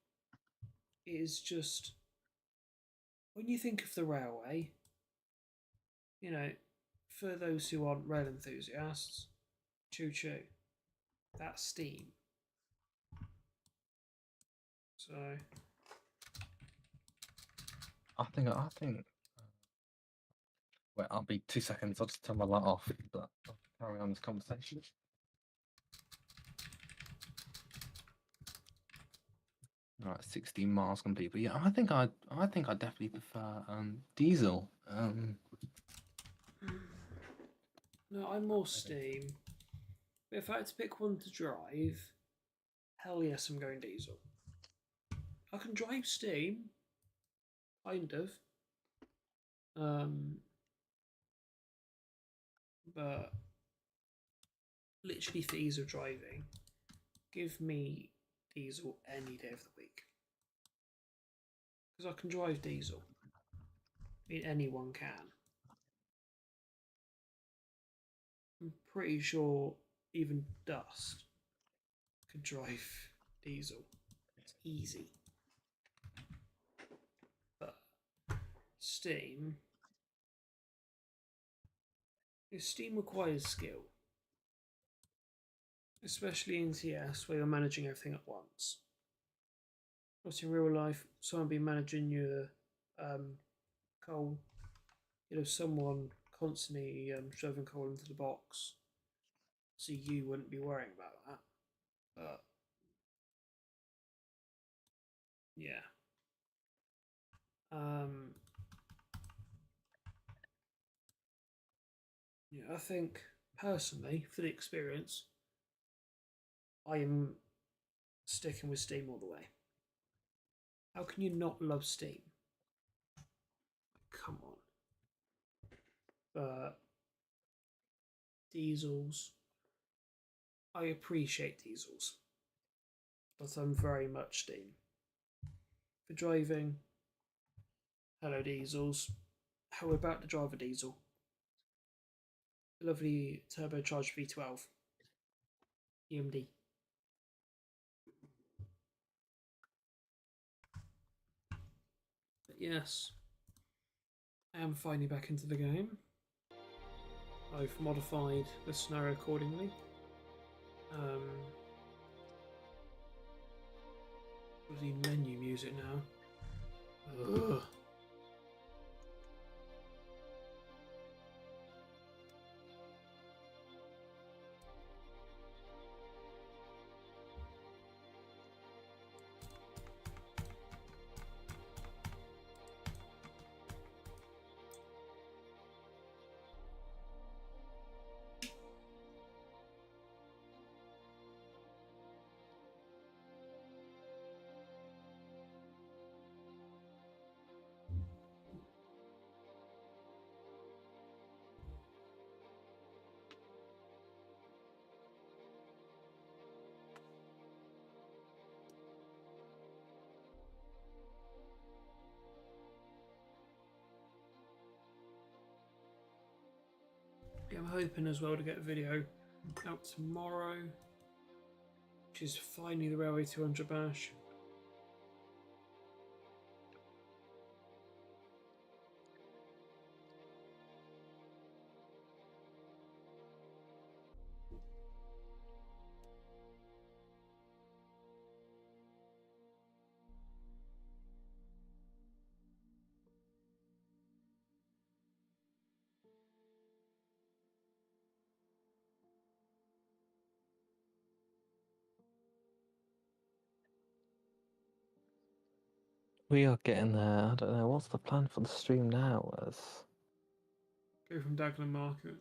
It is just when you think of the railway, you know, for those who aren't rail enthusiasts, choo choo. That's steam. So I think. Wait, I'll be 2 seconds. I'll just turn my light off, but I'll carry on this conversation. All right, 16 miles complete. But yeah, I think I definitely prefer diesel. no, I'm more steam. But if I had to pick one to drive, hell yes, I'm going diesel. I can drive steam, kind of. But literally for ease of driving, give me diesel any day of the week. Because I can drive diesel. I mean, anyone can. I'm pretty sure even Dust could drive diesel. It's easy. But Steam requires skill. Especially in TS where you're managing everything at once. Obviously in real life, someone be managing your coal. You know, someone constantly shoving coal into the box. So you wouldn't be worrying about that. But yeah. Yeah, I think personally, for the experience, I am sticking with Steam all the way. How can you not love Steam? Come on. But diesels, I appreciate diesels, but I'm very much Steam. For driving, Hello, diesels. How we're about to drive a diesel. A lovely turbocharged V12. EMD. But yes, I am finally back into the game. I've modified the scenario accordingly. Bloody menu music now. Ugh. Yeah, I'm hoping as well to get a video out tomorrow, which is finally the Railway 200 bash. We are getting there. I don't know. What's the plan for the stream now? Go from Dagenham Market.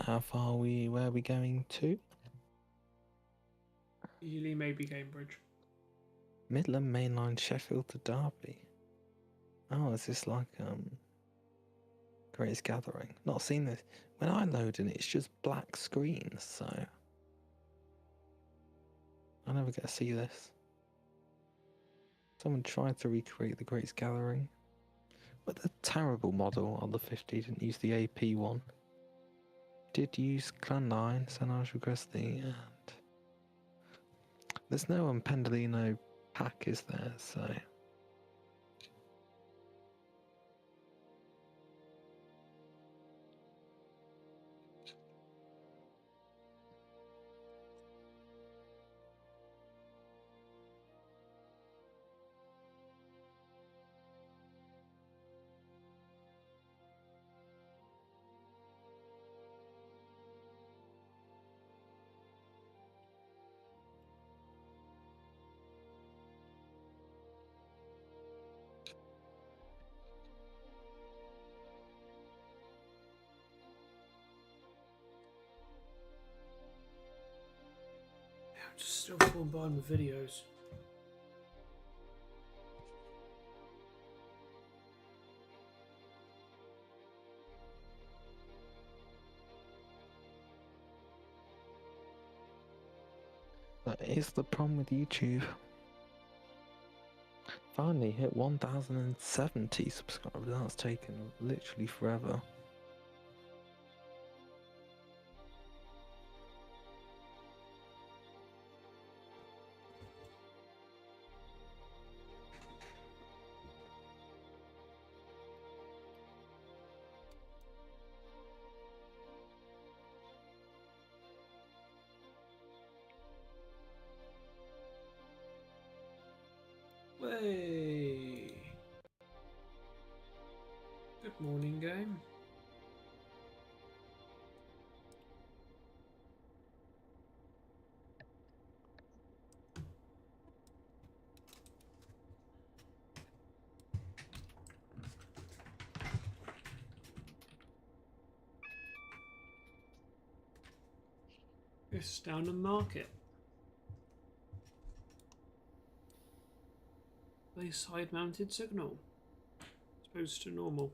How far are we? Where are we going to? Ely, maybe Cambridge. Midland Main Line, Sheffield to Derby. Oh, is this like Greatest Gathering? Not seen this. When I load in, it's just black screens, so I never get to see this. Someone tried to recreate the Greatest Gathering, but the terrible model on the 50 didn't use the AP one. Did use Clan 9, San Angelo Cresti, and there's no Pendolino pack, is there? So I'm just still falling behind with videos. that is the problem with YouTube. Finally hit 1,070 subscribers. That's taken literally forever. Way. Good morning, game. It's down the market. A side mounted signal. As opposed to normal.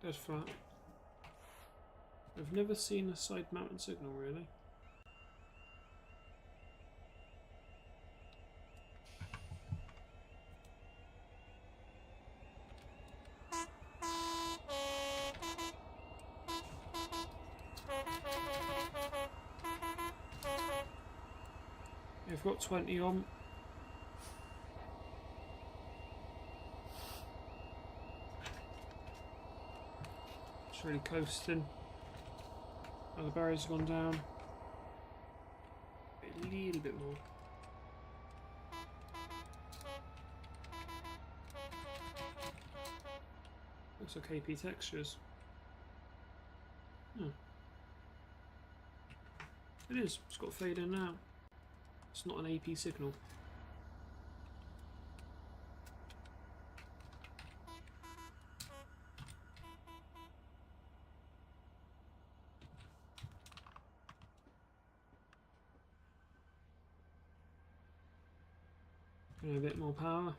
Dead flat. I've never seen a side mountain signal really. I've got 20 on. It's really coasting. Now the barrier's gone down. A little bit more. Looks like AP textures. Oh. It is. It's got fade in now. It's not an AP signal. A bit more power.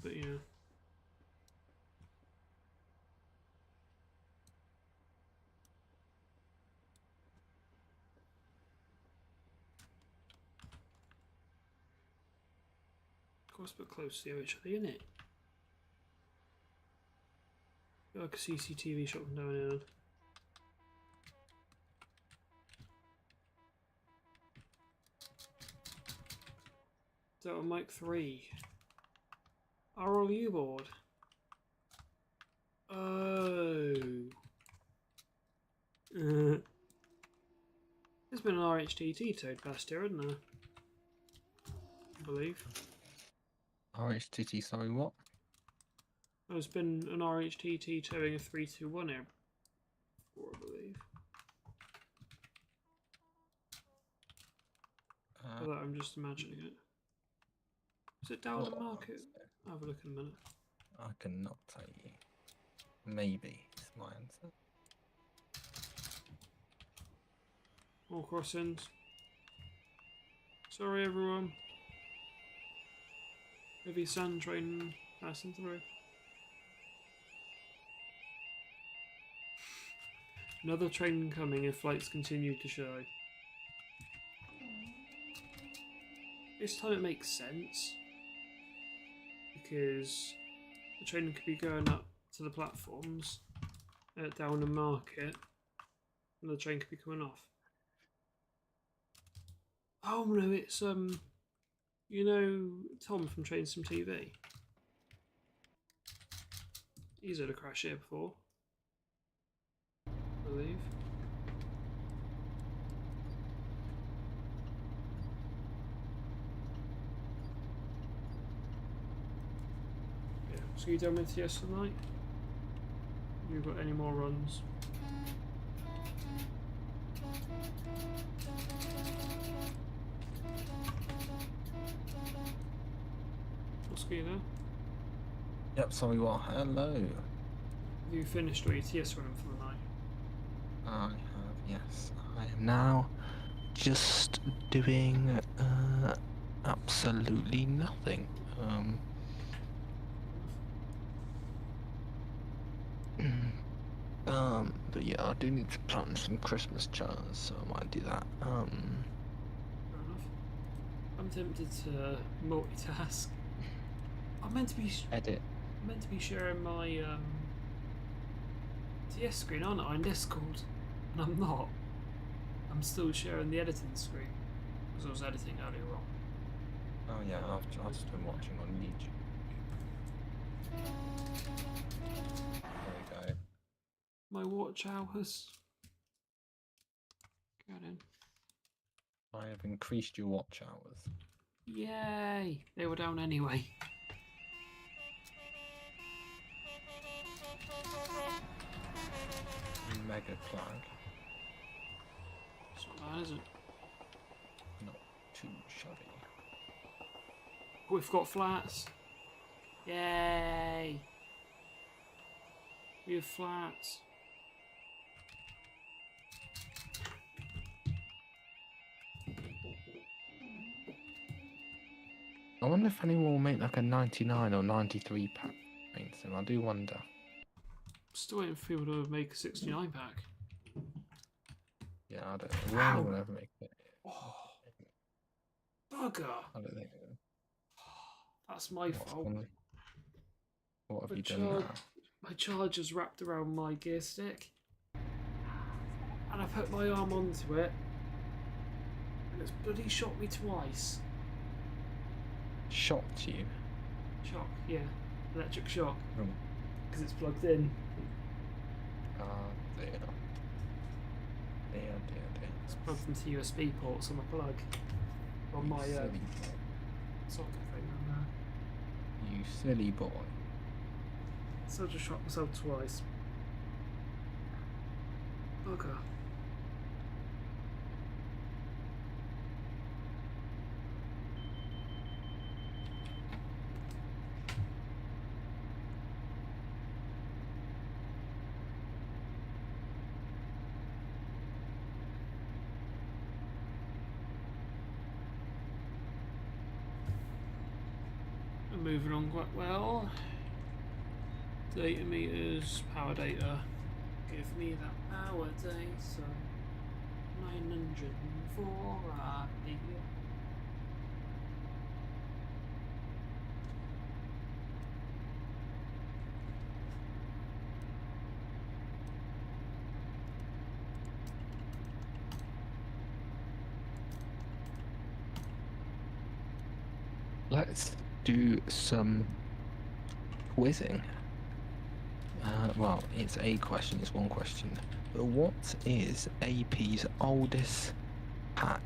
But yeah. Of course, but close to the OHD, isn't it? Like a CCTV shot from down here. Delta Mike 3. Oral U-board. Oh. There's been an RHTT towed past here, hasn't there? I believe. RHTT, sorry, what? There's been an RHTT towing a 321 here before, I believe. Although I'm just imagining it. Is it down the market? I'll have a look in a minute. I cannot tell you. Maybe is my answer. More crossings. Sorry everyone. Heavy sand train passing through. Another train coming if flights continue to show. This time it makes sense. Because the train could be going up to the platforms at Downham Market and the train could be coming off. Oh no, it's you know Tom from Train Sim TV? He's had a crash here before, I believe. Yeah, so you done with TS tonight? Have you got any more runs? Ski there. Yep, sorry, what? Hello. Have you finished all your TS running for the night? I have, yes. I am now just doing absolutely nothing. But yeah, I do need to plan some Christmas jars, so I might do that. Fair enough. I'm tempted to multitask. I'm meant to be Edit. I'm meant to be sharing my TS screen, aren't I, in Discord? And I'm not. I'm still sharing the editing screen because I was editing earlier on. Oh yeah, I've just been watching on YouTube. There we go. My watch hours. Get in. I have increased your watch hours. Yay! They were down anyway. Mega plug. It's not bad, is it? Not too shabby. We've got flats. Yay! We have flats. I wonder if anyone will make like a 99 or 93 pack paint sim. I do wonder. Still waiting for people to make a 69 pack. Yeah, I don't know. Will Ow. anyone ever make it? Oh, bugger! I don't think. That's my fault. What have you done now? My charger's wrapped around my gear stick, and I put my arm onto it, and it's bloody shot me twice. Shocked you? Shock, yeah. Electric shock. Oh. Because it's plugged in. Ah, dear. Dear. It's plugged into USB ports on my plug. On my socket thing on there. You silly boy. So I just shot myself twice. Bugger. Moving on quite well. Data meters, power data. Give me that power data. 904 RPM. Let's do some quizzing. Well, it's a question, it's one question. But what is AP's oldest pack?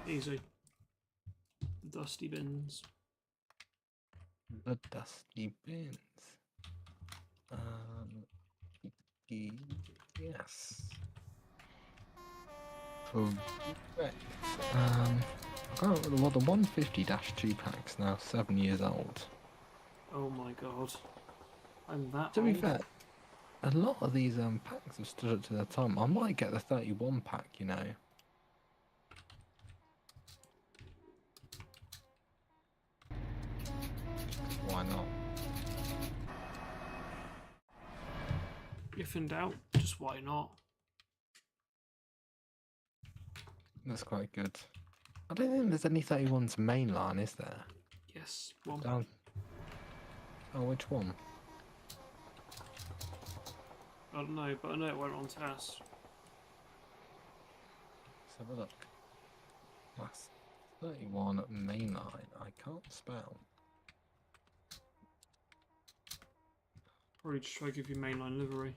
Easy. The dusty bins. The dusty bins. Yes. Correct. Oh, well, the 150-2 pack's now 7 years old. Oh my god. I'm that To be old. fair, a lot of these packs have stood up to their time. I might get the 31 pack, you know. Why not? If in doubt, just why not? That's quite good. I don't think there's any 31s mainline, is there? Yes, one. Down. Oh, which one? I don't know, but I know it went on test. Let's have a look. That's 31 mainline. I can't spell. Probably just try to give you mainline livery.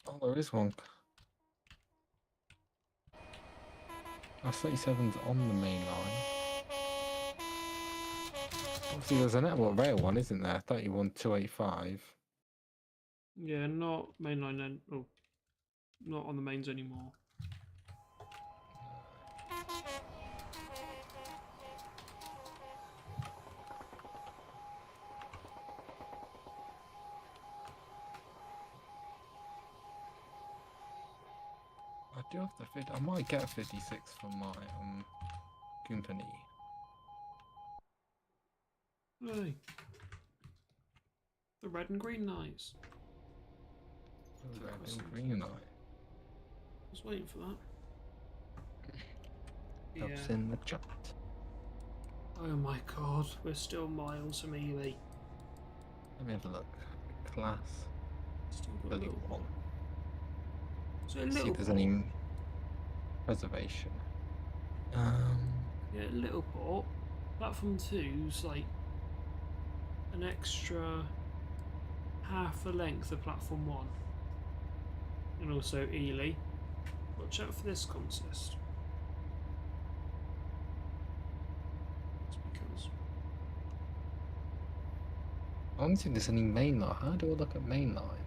Oh, there is one. Oh, 37's on the main line. Obviously, there's a network rail one, isn't there? 31285. Yeah, not mainline then. Oh, not on the mains anymore. I do have the 50. I might get a 56 from my company. Hey. The red and green lights. The red and green light. I was waiting for that. Helps Yeah. in the chat. Oh my god, we're still miles from Ely. Let me have a look. Class. Still got a little 31. one. So a See little if there's port. any preservation. Yeah, little port. Platform 2's like an extra half the length of platform 1. And also Ely. Watch out for this consist. It's because I don't think there's any mainline. How do I look at mainline?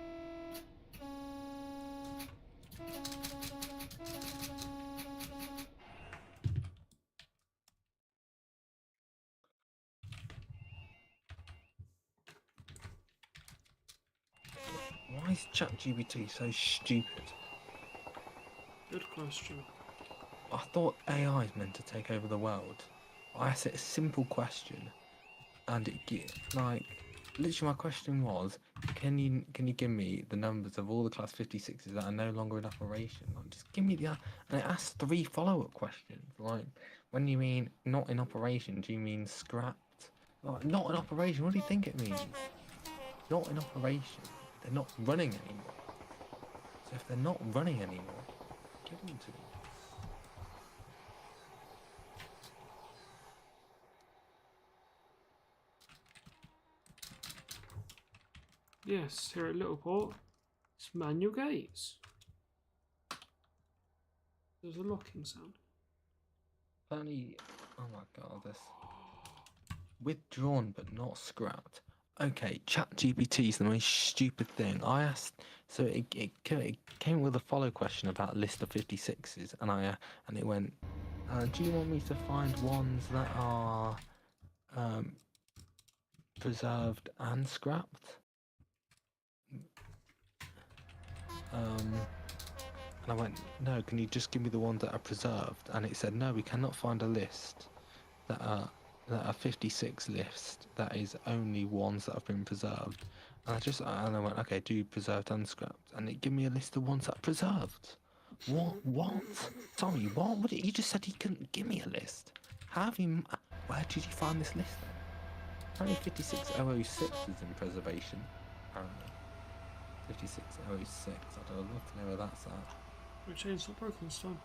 Why is ChatGPT so stupid? Good question. I thought AI is meant to take over the world. I asked it a simple question, and like literally my question was, can you give me the numbers of all the Class 56s that are no longer in operation? Like, just give me the and it asked 3 follow-up questions. Like, when you mean not in operation, do you mean scrapped? Like, not in operation. What do you think it means? Not in operation. They're not running anymore. So if they're not running anymore, give them to me. Yes, here at Littleport, it's manual gates. There's a locking sound. Funny. Oh my god, this. Withdrawn but not scrapped. Okay, ChatGPT is the most stupid thing. I asked, so it came with a follow question about a list of 56s, and it went, do you want me to find ones that are preserved and scrapped? And I went, no, can you just give me the ones that are preserved? And it said, no, we cannot find a list that are 56 list that is only ones that have been preserved. And I went, okay, do preserved and scrapped, and it gave me a list of ones that are preserved. What? Sorry, what? You just said he couldn't give me a list. Where did you find this list then? Apparently 56006 is in preservation. Apparently 56006. I'd love to know where that's at. The chain's not broken this time.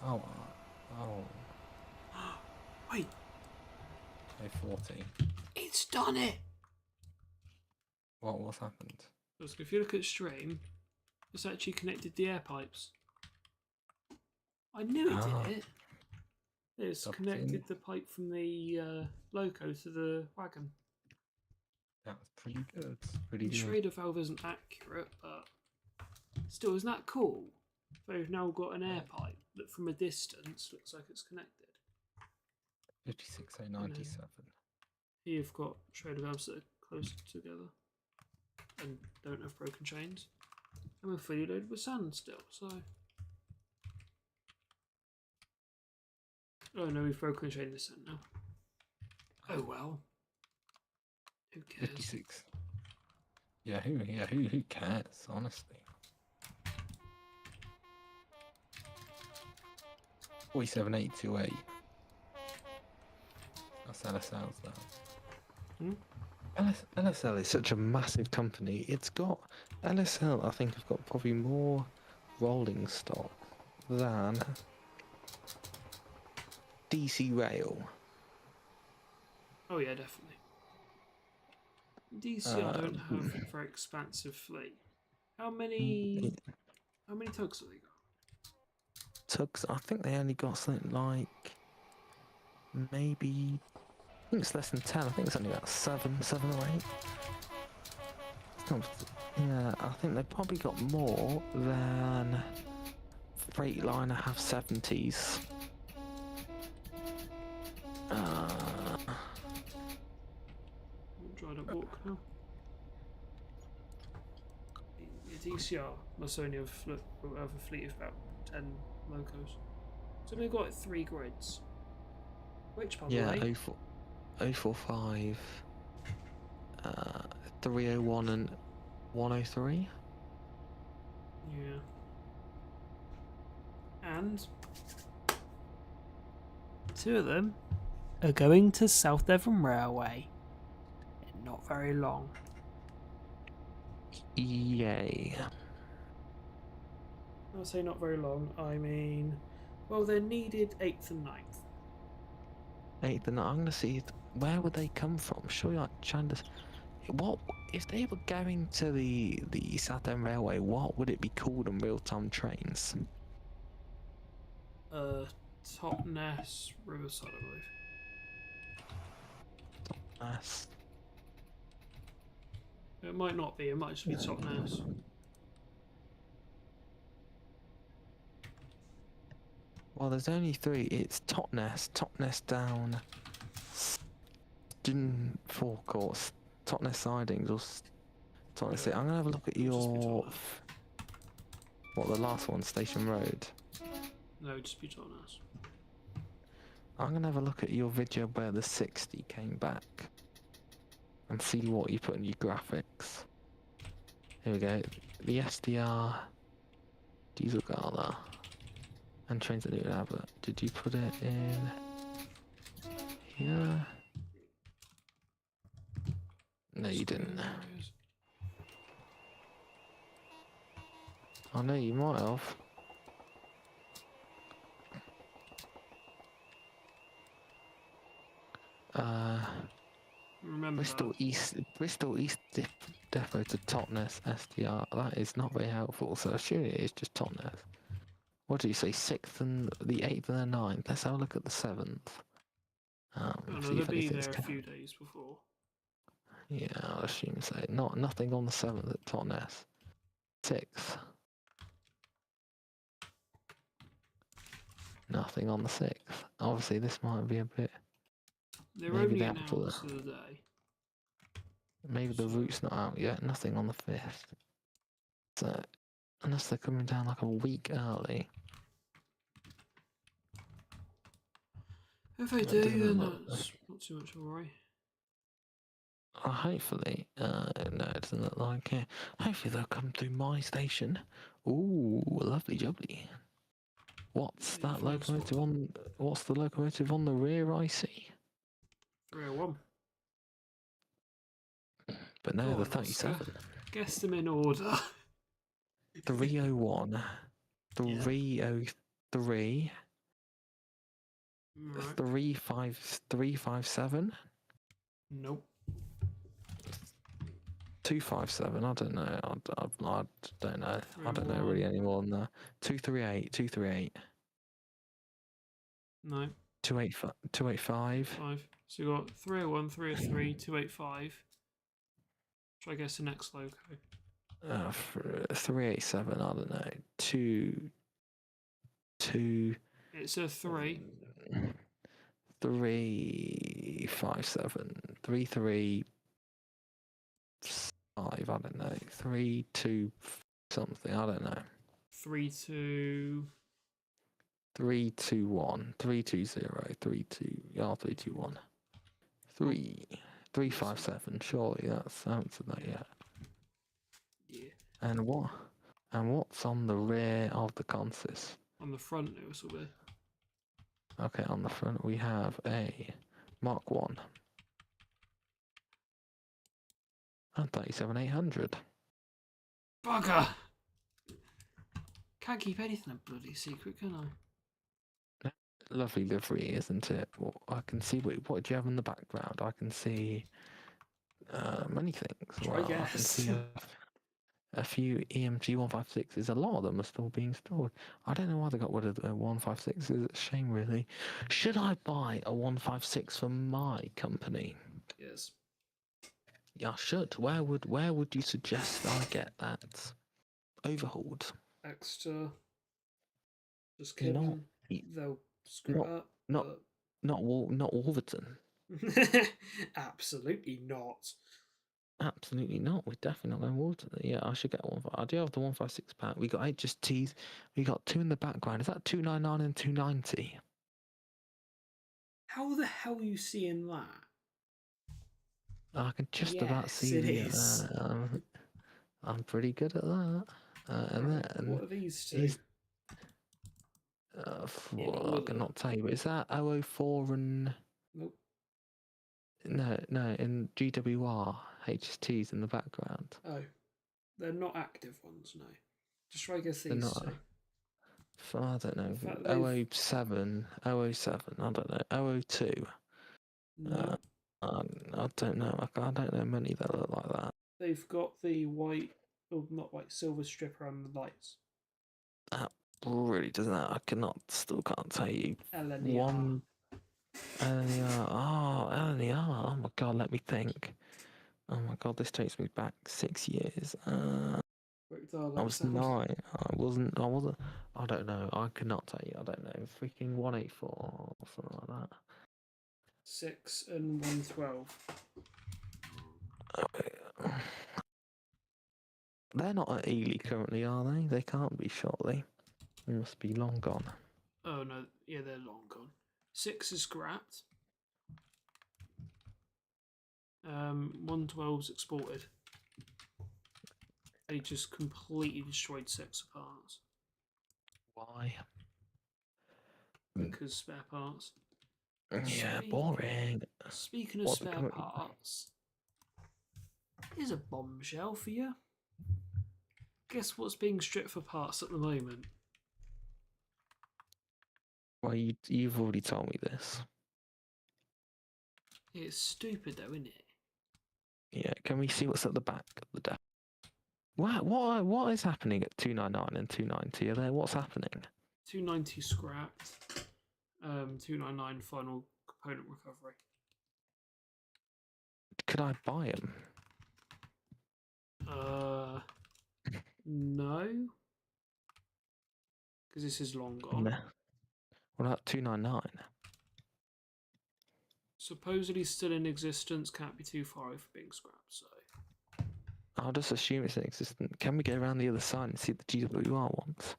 Oh. Wait. 40. It's done it! What's happened? So if you look at stream, it's actually connected the air pipes. I knew it did it. It's connected the pipe from the loco to the wagon. That's pretty good. Pretty The good. Schrader valve isn't accurate, but still, isn't that cool? They've now got an air pipe that from a distance looks like it's connected. 56097. Here you've got Schrader valves that are close together and don't have broken chains. And we're fully loaded with sand still, so... Oh no, we've broken the chain this end now. Oh well. Who cares? 56. Yeah, who cares, honestly? 47828. That's LSL's that. LSL is such a massive company. It's got LSL, I think, have got probably more rolling stock than DC Rail. Oh yeah, definitely. DCR don't have a very expansive fleet. How many tugs have they got? Tugs, I think they only got something like maybe, I think it's less than 10. I think it's only about 7 or 8. Yeah, I think they've probably got more than Freightliner have 70s. Dried up walk now. The DCR must only have a fleet of about 10 locos. So they've got 3 grids. Which, by the way... 045, 301 and 103. Yeah. And 2 of them are going to South Devon Railway in not very long. Yay. I'll say not very long, I mean, well, they're needed 8th and 9th. 8th and 9th, I'm gonna see where would they come from? Surely like Chandler's. What if they were going to the South Devon Railway? What would it be called on real-time trains? Totnes Riverside, I believe. Totnes. It might not be. It might just be Totnes. Well, there's only 3. It's Totnes down Ston Forecourt, Totnes Sidings, or trying to see. Yeah, I'm gonna have a look at it'll just be your Thomas. what the last one, Station Road. No, just be Thomas. I'm gonna have a look at your video where the 60 came back and see what you put in your graphics. Here we go. The SDR Diesel Gala and Trains that New Abbott. Did you put it in here? No, you didn't. Squares. Oh no, you might have. Remember Bristol East Depot to Totnes SDR. That is not very helpful. So assuming it is just Totnes. What do you say? 6th and the 8th and the 9th. Let's have a look at the 7th. oh no, See they'll if be anything's there a few days before. Yeah, I'll assume so. Nothing on the 7th at Totnes. 6th. Nothing on the 6th. Obviously, this might be a bit. They're Maybe only that announced the day. Maybe the So- route's not out yet. Nothing on the 5th. So, unless they're coming down like a week early. If they It do, doesn't then look that's not too much of a worry. Hopefully, no, it doesn't look like it. Hopefully they'll come through my station. Ooh, lovely jubbly. What's Yeah, that fine locomotive spot. on? What's the locomotive on the rear? I see. 301. But no, Go the on, Oscar. 37. Guess them in order. 301. Yeah. 303. Right. 357. Nope. 257. I don't know. I don't know. I don't know 301. really any more than that. 238. 238. No. 285. 285. 5. So you got 301, 303, 285. Try guess the next loco. 387. I don't know. 2. It's a 3. 357. 335. I don't know. 32 something. I don't know. 32. 321. 320. 32. Yeah, 321. 357. Surely that's answered that yet. Yeah. And what's on the rear of the consist? On the front, it will be. Okay, on the front we have a Mark 1. And 37800. Bugger! Can't keep anything a bloody secret, can I? Lovely livery, isn't it? Well, I can see what do you have in the background? I can see many things. Try Well, I can guess. see a few EMG 156s. A lot of them are still being stored. I don't know why they got rid of the 156s. It's a shame, really. Should I buy a 156 for my company? Yes. Yeah, I should. Where would you suggest I get that overhauled? Extra. Just Not- kidding. They'll screw it up. not not Wolverton. Absolutely not. Absolutely not. We're definitely not going Wolverton. Yeah, I should get one. I do have the 156 pack. We got HSTs. We got 2 in the background. Is that 299 and 290? How the hell are you seeing that? I can just about Yes, see it the. is. I'm pretty good at that. And Right, then what are these two? is In I order. cannot tell you. But is that 004 and Nope. no, in GWR HSTs in the background? Oh, they're not active ones. No. Just try guess They're these not. two. I don't know. In fact, they've- 007, 007. I don't know. 002. No. I don't know. I don't know many that look like that. They've got the white, or not white, silver strip around the lights. That really doesn't. Still can't tell you. LNER. One. LNER. Oh, LNER. Oh my god, let me think. Oh my god, this takes me back 6 years. I was 9. I wasn't. I don't know. I cannot tell you. I don't know. Freaking 184 or something like that. 6 and 112. They're not at Ely currently, are they? They can't be, surely. They must be long gone. Oh no, yeah, they're long gone. 6 is scrapped. 112's exported. And he just completely destroyed 6 parts. Why? Because spare parts. Yeah, boring. Speaking of What's spare parts, here's a bombshell for you. Guess what's being stripped for parts at the moment? Well, you've already told me this. It's stupid though, isn't it? Yeah, can we see what's at the back of the deck? What is happening at 299 and 290? Are there? What's happening? 290 scrapped. 299 final component recovery. Could I buy them? No. Because this is long gone. No. What about 299? Supposedly still in existence, can't be too far away from being scrapped, so. I'll just assume it's inexistent. Can we go around the other side and see the GWR ones?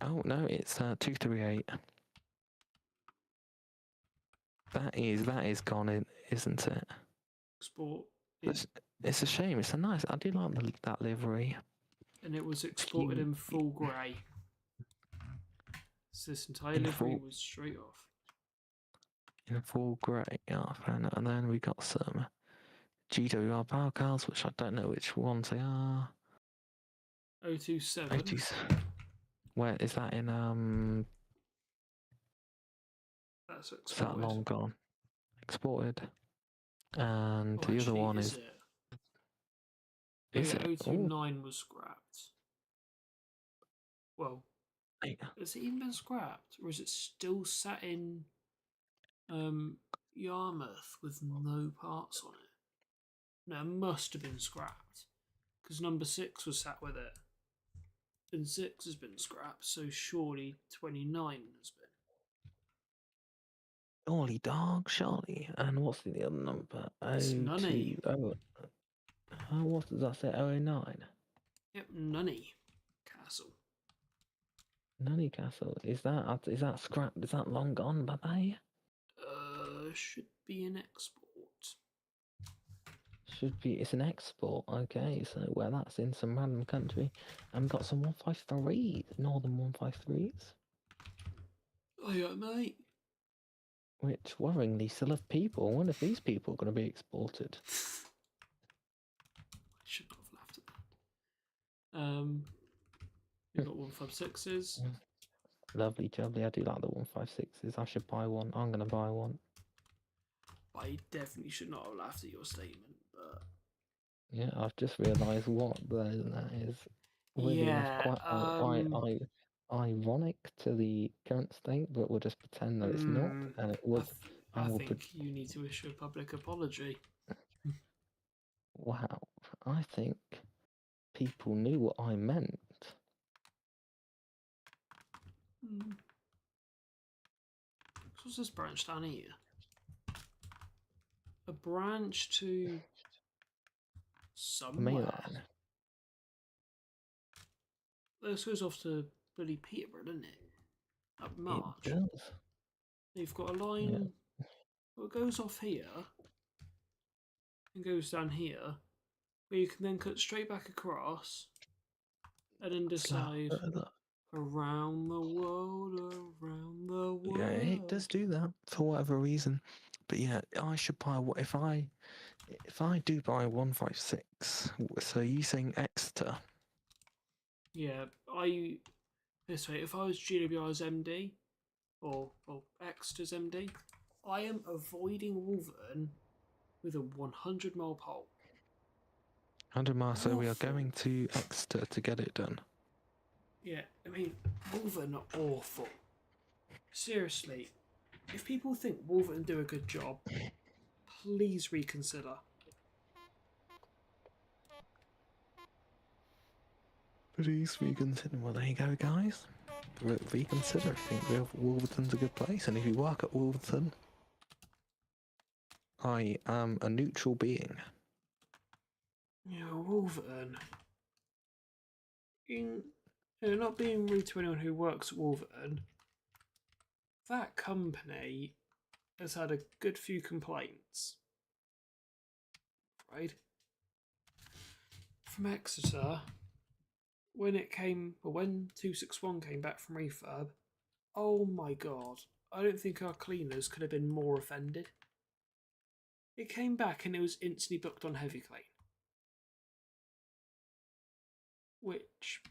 Oh no, it's 238. That is gone in, isn't it? Export. It's a shame. It's a nice. I do like that livery. And it was exported in full grey. So this entire livery was straight off. In full grey, yeah, fair enough. And then we got some GWR power cars, which I don't know which ones they are. 027. Where is that in That's exported. Is that long gone? Exported. And the other one is. Is it? 029 was scrapped. Well, has it even been scrapped, or is it still sat in Yarmouth with no parts on it? No, it must have been scrapped because number 6 was sat with it, and 6 has been scrapped. So surely 29 has been. Surely, dog, surely. And what's the other number? It's Nunny. What does that say? 009? Yep, Nunny Castle. Nunny Castle. Is that scrapped? Is that long gone, bye-bye? Should be an export. Should be. It's an export. Okay, so that's in some random country. And we've got some 153s, northern 153s. Oh yeah, mate. Which worryingly still have people. I wonder if these people are going to be exported. I should not have laughed at that. We've got 156s. Lovely, jubbly. I do like the 156s. I should buy one. I'm going to buy one. I definitely should not have laughed at your statement, but yeah, I've just realised what that is. Really quite ironic to the current state, but we'll just pretend that it's not. And it was. I think you need to issue a public apology. Wow, I think people knew what I meant. What's this branch down here? A branch to somewhere. Mainline. This goes off to bloody Peterborough, doesn't it? Up March. It does. You've got a line. Yeah. Well, it goes off here and goes down here, where you can then cut straight back across and then decide around the world. Yeah, it does do that for whatever reason. But yeah, I should buy what if I do buy 156. So you saying Exeter? Yeah, this way. If I was GWR's MD or Exeter's MD, I am avoiding Wolverton with a 100-mile pole. 100 miles. So we are going to Exeter to get it done. Yeah, I mean, Wolverton are awful. Seriously, if people think Wolverton do a good job, please reconsider. Please reconsider. Well, there you go, guys. Reconsider. I think Wolverton's a good place, and if you work at Wolverton, I am a neutral being. Wolverton. Not being rude to anyone who works at Wolverton, that company has had a good few complaints, right? From Exeter, when 261 came back from refurb, oh my god, I don't think our cleaners could have been more offended. It came back and it was instantly booked on heavy clean. Which,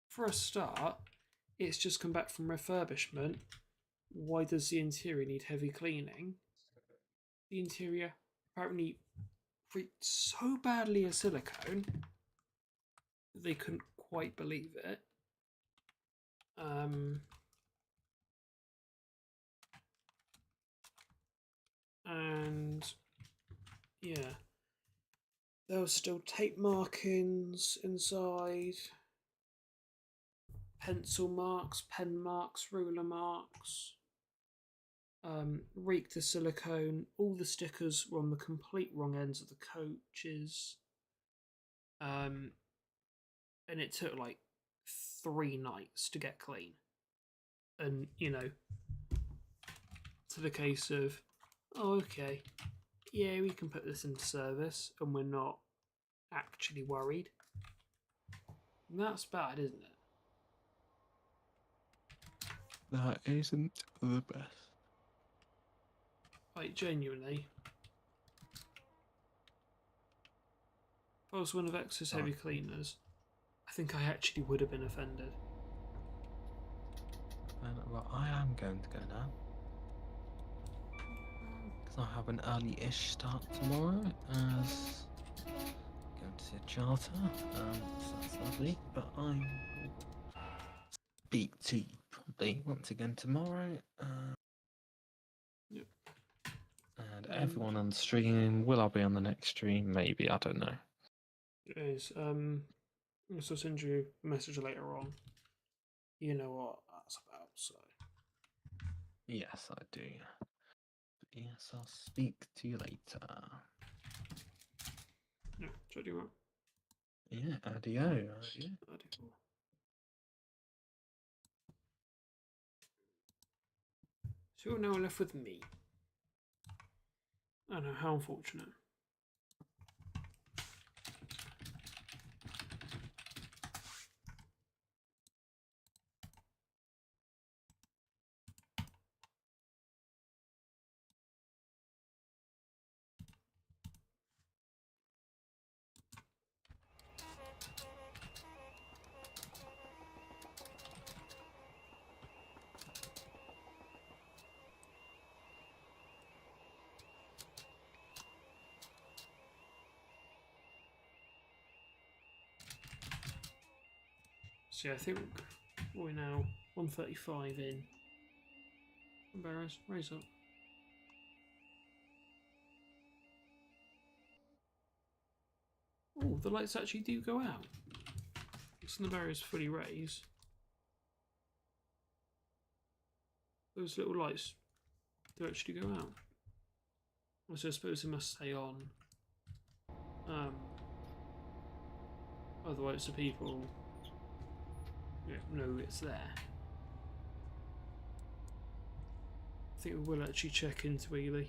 for a start, it's just come back from refurbishment. Why does the interior need heavy cleaning? The interior apparently freaked so badly of silicone that they couldn't quite believe it. And yeah, there was still tape markings inside, pencil marks, pen marks, ruler marks, reeked of silicone. All the stickers were on the complete wrong ends of the coaches. And it took like 3 nights to get clean. And, to the case of, oh, okay, yeah, we can put this into service and we're not actually worried. And that's bad, isn't it? That isn't the best. Like, genuinely. If I was one of X's heavy cleaners, I think I actually would have been offended. Well, I am going to go now. Because I have an early-ish start tomorrow as going to see a charter. So that's lovely. But I will speak to you probably once again tomorrow. Yep. And everyone on the stream, will I be on the next stream? Maybe, I don't know. It is. I'll send you a message later on. You know what that's about, so. Yes, I do. Yes, I'll speak to you later. Yeah, should I do that? Yeah, adio. So you're now left with me. I know, how unfortunate. So yeah, I think we're now 135 in. Barrows, raise up. Oh, the lights actually do go out. So the barriers fully raised. Those little lights do actually go out. So I suppose they must stay on. Otherwise the people know it's there. I think we will actually check into Ely.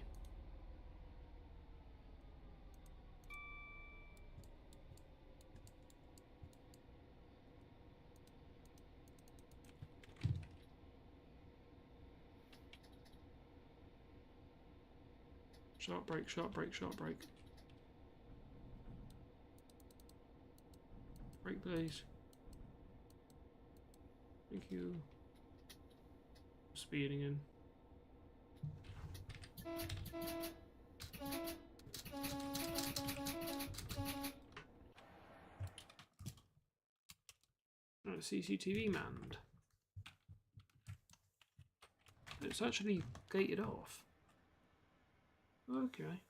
Sharp brake, sharp brake, sharp brake. Brake please. Thank you. Speeding in. Oh, CCTV manned. It's actually gated off. Okay.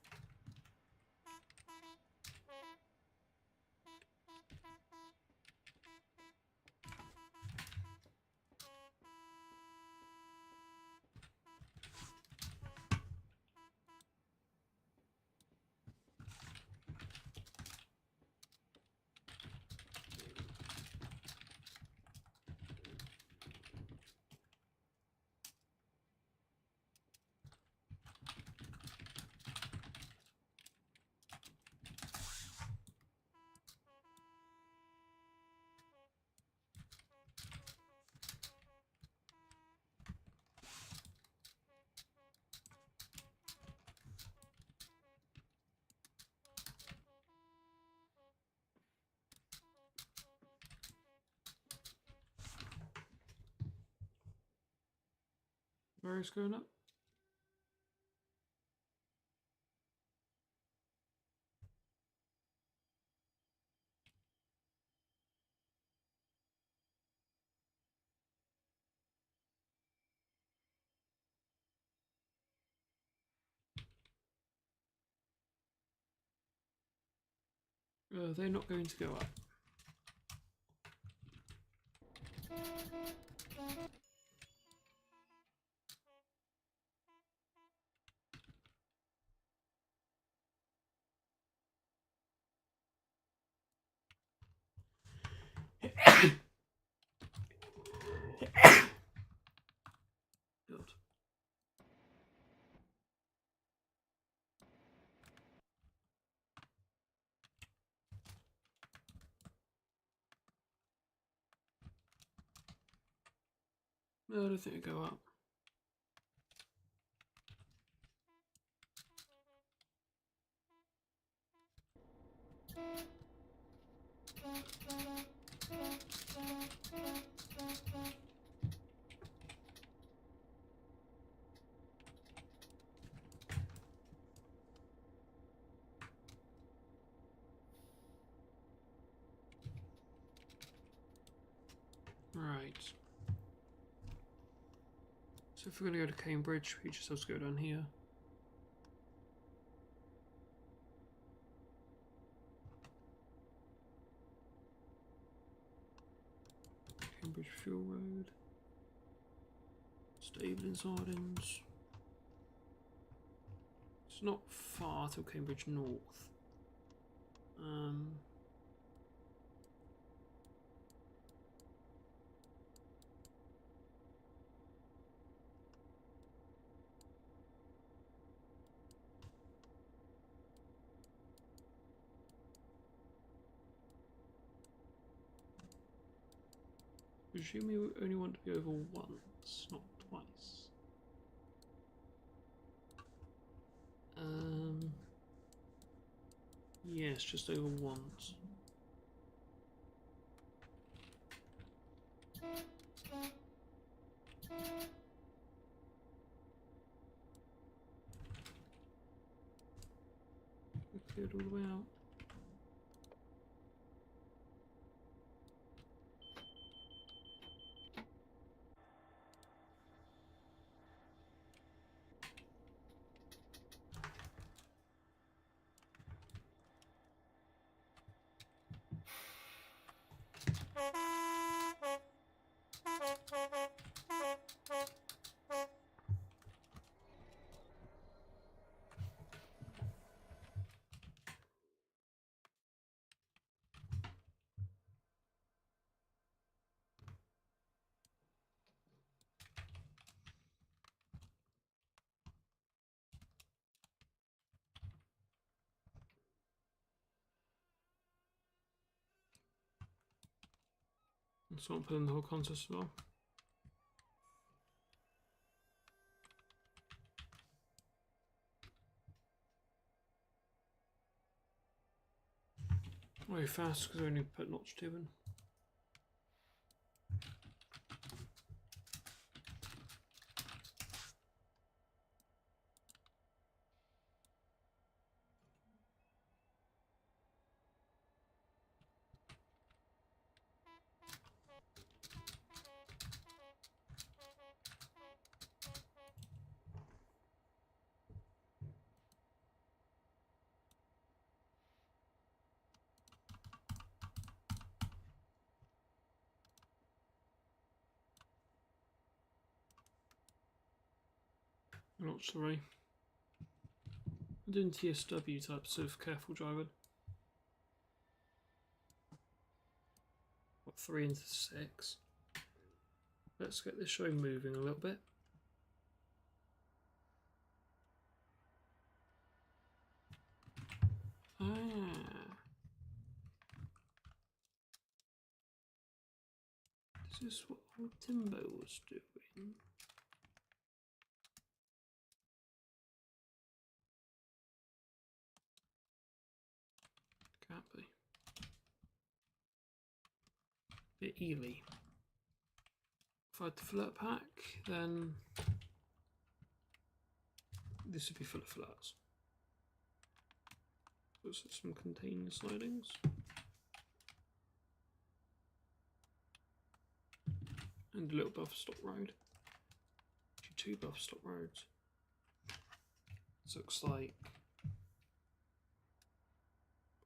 Where is going up? They're not going to go up. Good. No, I don't think it'll go up. Right. So if we're going to go to Cambridge, we just have to go down here. Cambridge Fuel Road. Stable in Sardins. It's not far till Cambridge North. Presumably we only want to be over once, not twice. Yes, just over once. We cleared all the way out. Let's not put in the whole contest as well. Very fast because I only put notch 2 in. Notch 3. I'm doing TSW types of careful driving. What, 3 into 6. Let's get this show moving a little bit. This is what old Timbo was doing. Can't be. Bit Ely. If I had the flirt pack, then This would be full of flats. There's some container sidings. And a little buffer stop road. Actually, 2 buffer stop roads. This looks like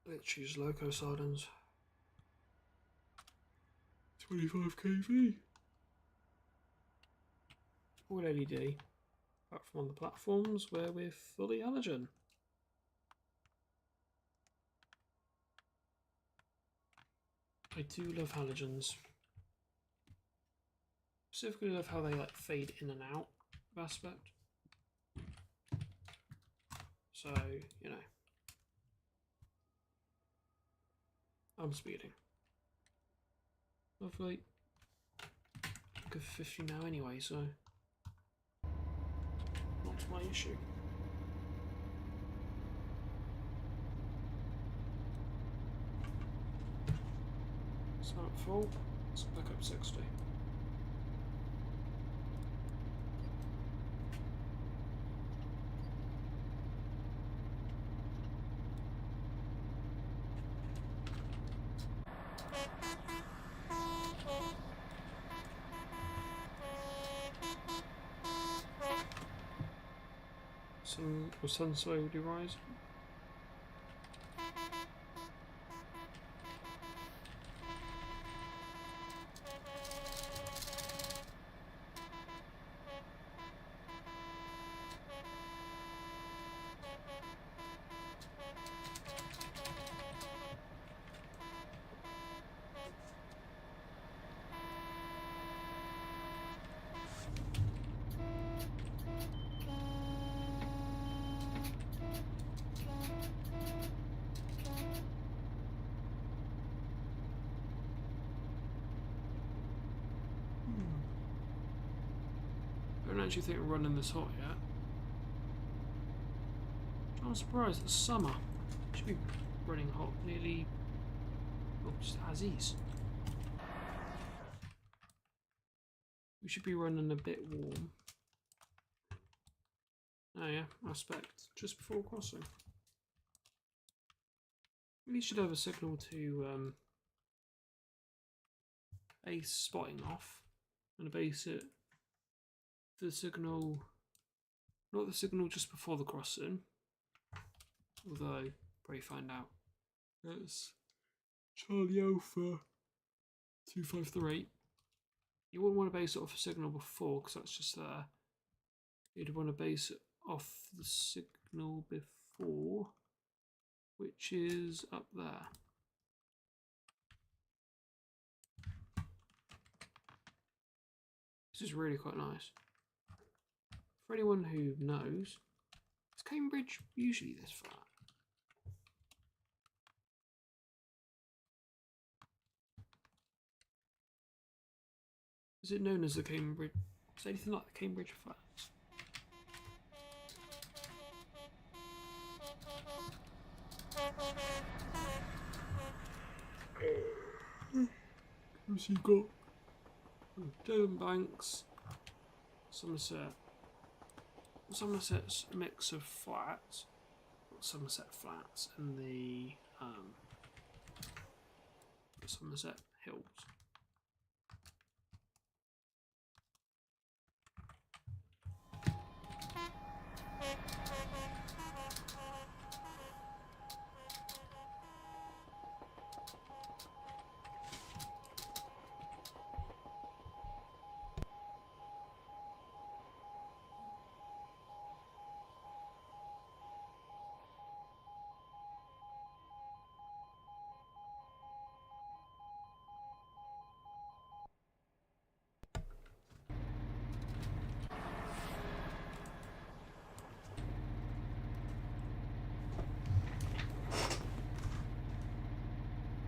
literally just loco sidings. 25 kV. All LED. Apart from on the platforms where we're fully halogen. I do love halogens. Specifically love how they like fade in and out of aspect. So, you know. I'm speeding. Lovely. Good 50 now anyway, so not my issue. It's not full. Let's back up 60. The sun slowly rising. I don't actually think we're running this hot yet. I'm surprised it's summer. It should be running hot nearly, well, just as is. We should be running a bit warm. Oh yeah, aspect just before crossing. We should have a signal to base spotting off and base it. The signal, not the signal just before the crossing, although probably find out. It's Charlie Alpha 253. You wouldn't want to base it off a signal before because that's just there. You'd want to base it off the signal before, which is up there. This is really quite nice. For anyone who knows, is Cambridge usually this flat? Is it known as the Cambridge? Is it anything like the Cambridge flats? So you've got Devon Banks, Somerset's a mix of flats, Somerset flats, and the Somerset Hills.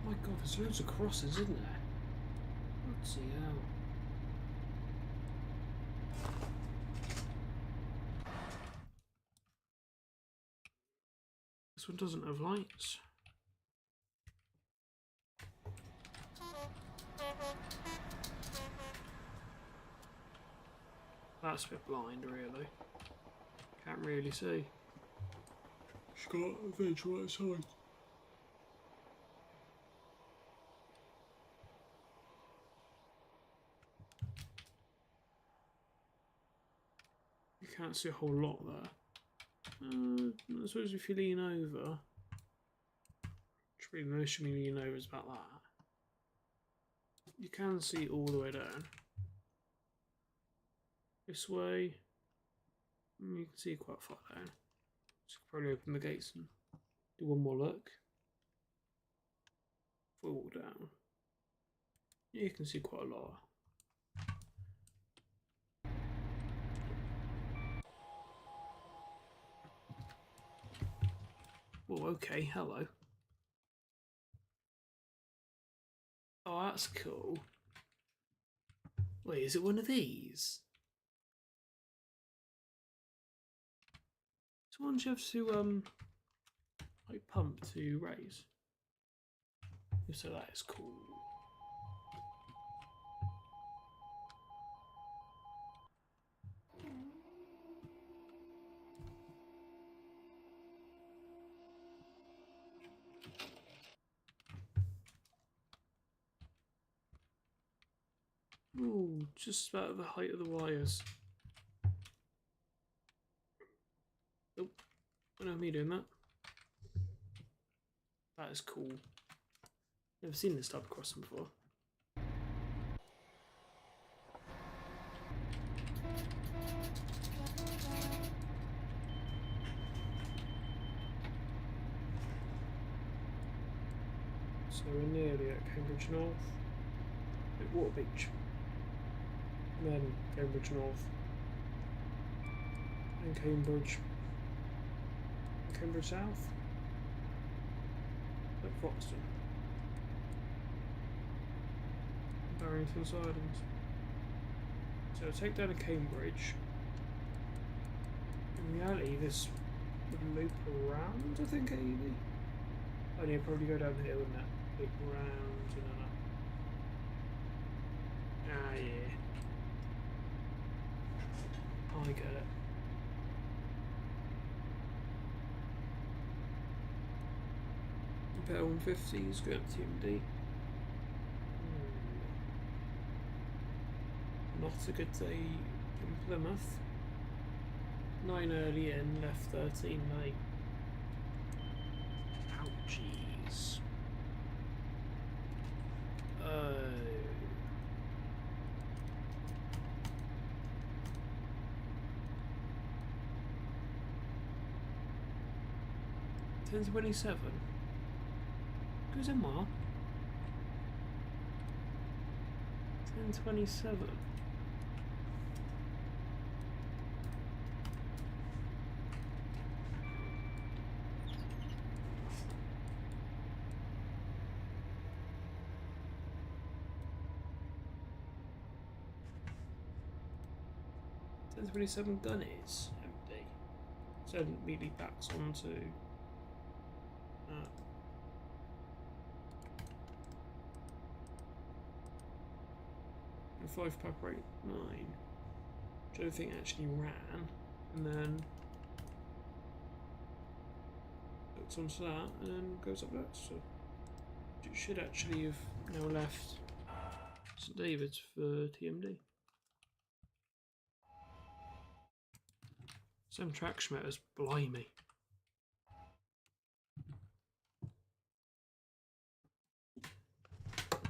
My God, there's loads of crosses, isn't there? Let's see how. This one doesn't have lights. That's a bit blind, really. Can't really see. She's got a visual outside. You can't see a whole lot there. I suppose if you lean over, which really most of me lean over is about that, you can see all the way down. This way, you can see quite far down. So you can probably open the gates and do one more look. If we walk down, yeah, you can see quite a lot. Oh, okay, hello. Oh, that's cool. Wait, is it one of these? So ones you have to like pump to raise. So that is cool. Ooh, just about the height of the wires. Nope, don't know me doing that. That is cool. Never seen this type of crossing before. So we're nearly at Cambridge North, at Water Beach, and then Cambridge North, and Cambridge South, at Foxton, Barrington Sidings. So take down a Cambridge. In reality, this would loop around, I think, maybe. Oh, yeah, probably go down here, wouldn't it? Loop around and then up. Ah, yeah. I get it. Better 150s, go up to TMD. Not a good day in Plymouth. 9 early in, left 13 late. Ouchies. Oh. 10:27. Goes in well. 10:27. Gun is empty. So it immediately backs onto the 5-pack rate 9, which I don't think actually ran, and then hooks onto that and then goes up that. So it should actually have now left St David's for TMD. Some traction meters, blimey.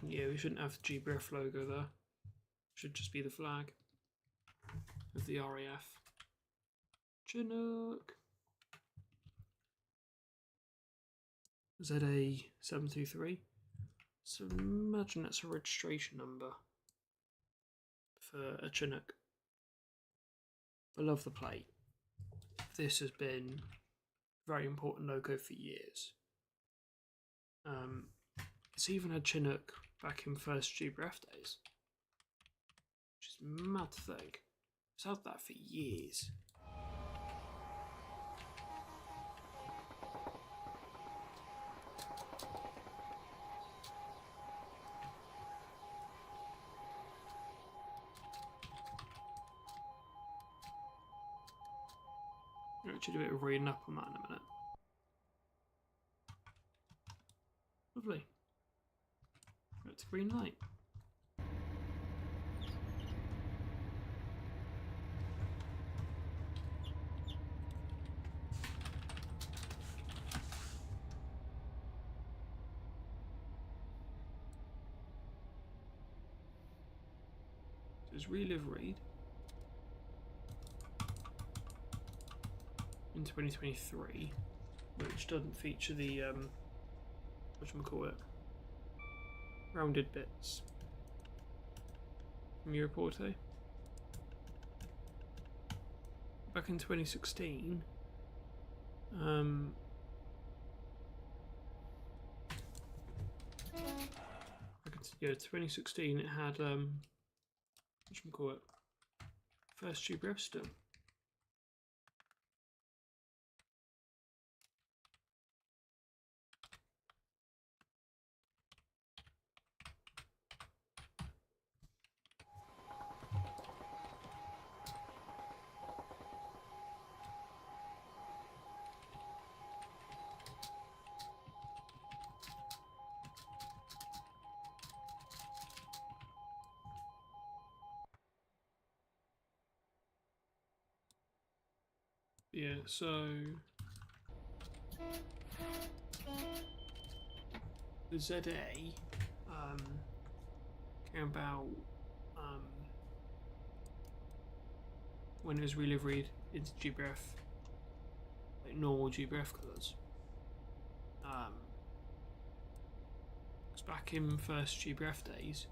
Yeah, we shouldn't have the GBF logo there. Should just be the flag of the RAF. Chinook. ZA723. So imagine that's a registration number for a Chinook. I love the plate. This has been a very important logo for years. It's even had Chinook back in first GBF days, which is mad to think. It's had that for years. I'll actually do a bit of reading up on that in a minute. Lovely. Go to green light. Says relive read in 2023, which doesn't feature the whatchamacallit, rounded bits from Europorte. Back in 2016, yeah, 2016 it had whatchamacallit, first GBF still. Yeah, so the ZA came about when it was reliveried into GBF, like normal GBF colours. Because back in first GBF days,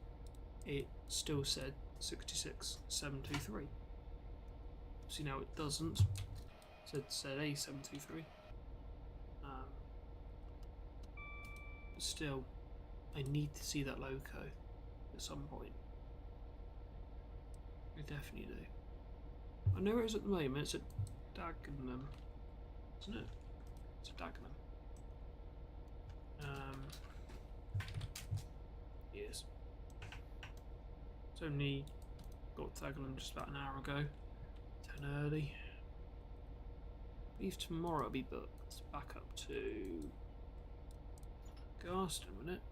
it still said 66723. See, now it doesn't. It said A723. But still, I need to see that logo at some point. I definitely do. I know where it is at the moment. It's at Dagenham, isn't it? It's at Dagenham. Yes. It's only got to Dagenham just about an hour ago. 10 early. Leave tomorrow will be booked back up to Garston, wouldn't it?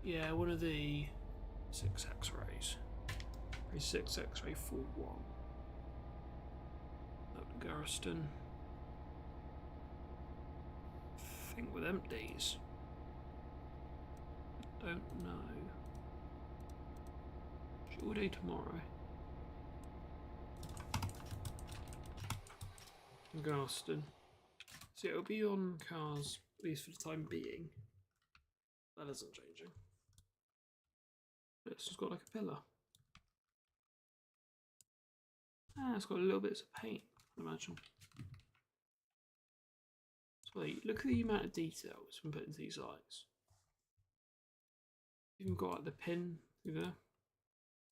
Yeah, one of the 6 X-rays. 6 X-ray 41. Up to Garston. I think with empties. I don't know. All day tomorrow. Garston. So it'll be on cars, at least for the time being. That isn't changing. It's just got like a pillar. Ah, it's got a little bits of paint, I imagine. So look at the amount of detail it's been put into these lights. Even got like the pin through there.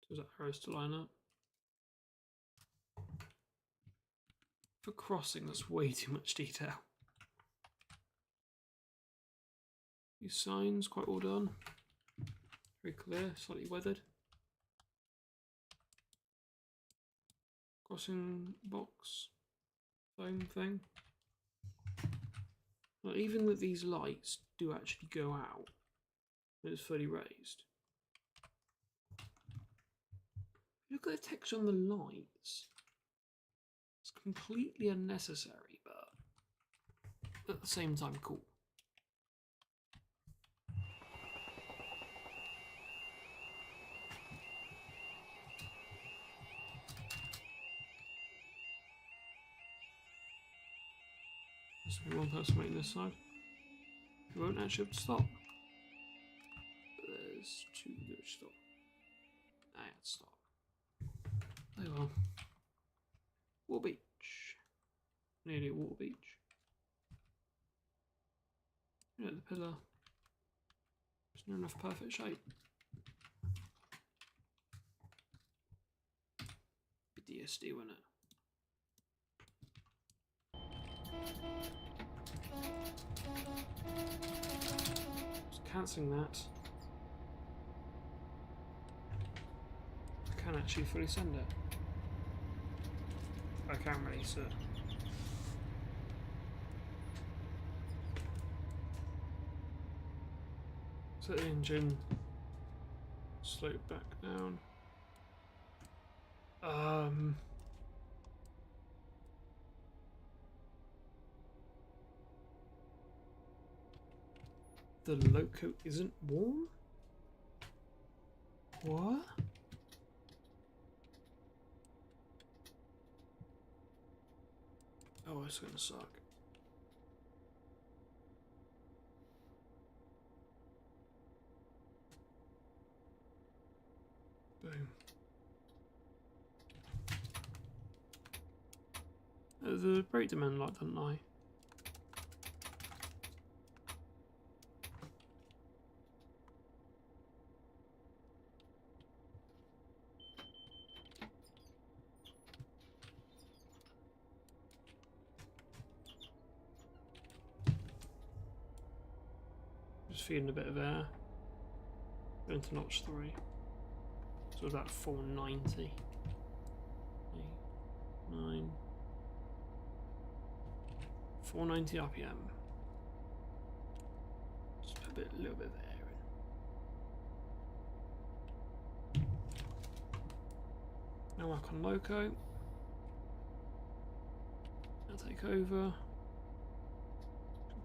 So that arrows to line up. For crossing, that's way too much detail. These signs quite well done. Very clear, slightly weathered. Crossing box, foam thing. Well, even that these lights do actually go out when it's fully raised. Look at the texture on the lights. It's completely unnecessary, but at the same time cool. There's only one person waiting this side. We won't actually have to stop. But there's 2 that stop. I had to stop. Oh well. Water Beach. Nearly a Water Beach. You know, the pillar. It's not enough perfect shape. The DSD, wasn't it? Just cancelling that. I can actually fully send it. I can release it. So the engine slope back down. The loco isn't warm? What? Oh, it's gonna suck. Boom. The brake demand light doesn't lie. Just feeding a bit of air. Going to notch 3. So about 490. 8, 9. 490 RPM. Just put a little bit of air in. Now work on loco. I'll take over.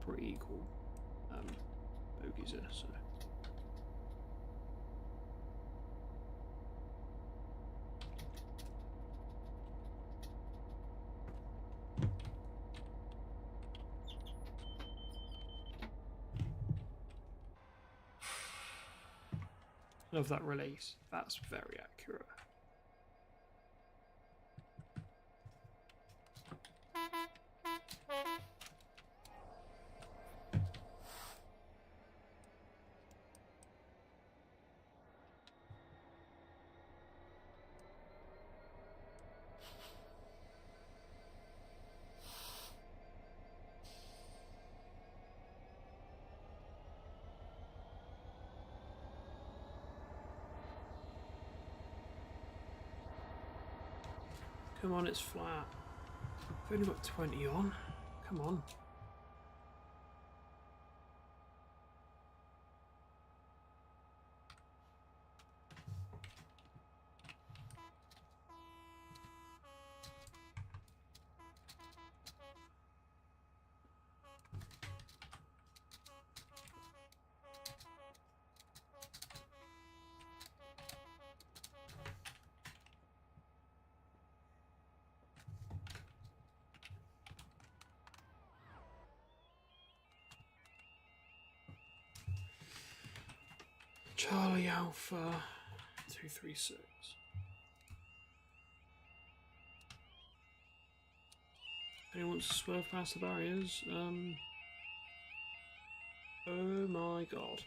Pretty equal bogies there, so. Love that release. That's very accurate. Come on, it's flat. I've only got 20 on. Come on. Charlie Alpha 236. Anyone wants to swerve past the barriers? Oh my god.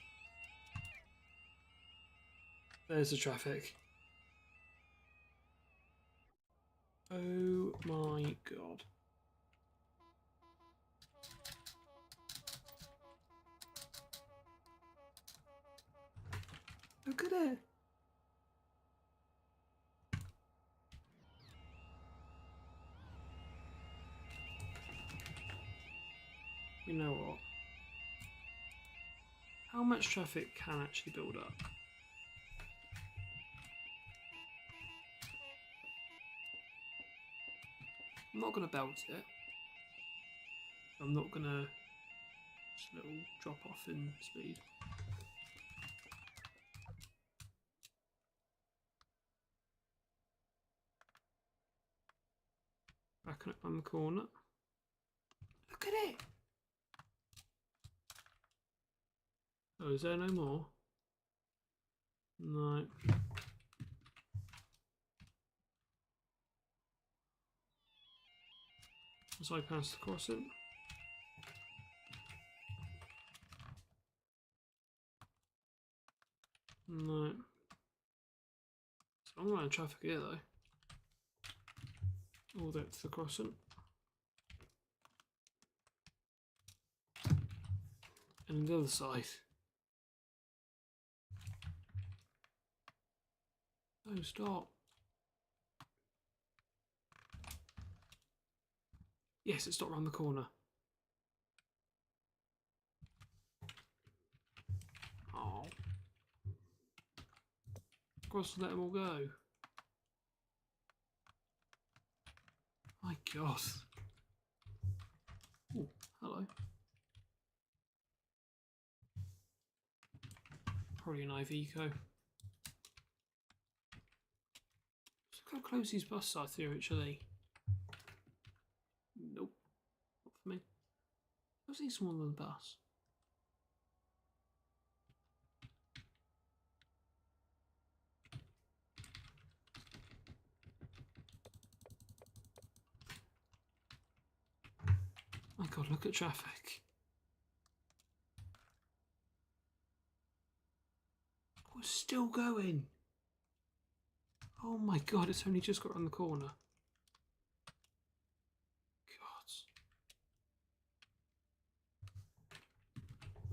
There's the traffic. Oh my god. Look at it. You know what? How much traffic can actually build up? I'm not going to belt it. I'm not going to just little drop off in speed. Backing up on the corner. Look at it! Oh, is there no more? No. As I pass the crossing. No. So I'm running traffic here though. All the way up to the crossing. And the other side. Oh, stop. Yes, it's not around the corner. Oh. Cross and let them all go. My God. Oh, hello. Probably an IV eco. Look how close these buses are to actually. Nope. Not for me. How's he smaller than the bus? My God, look at traffic. We're still going. Oh my God, it's only just got around the corner. God.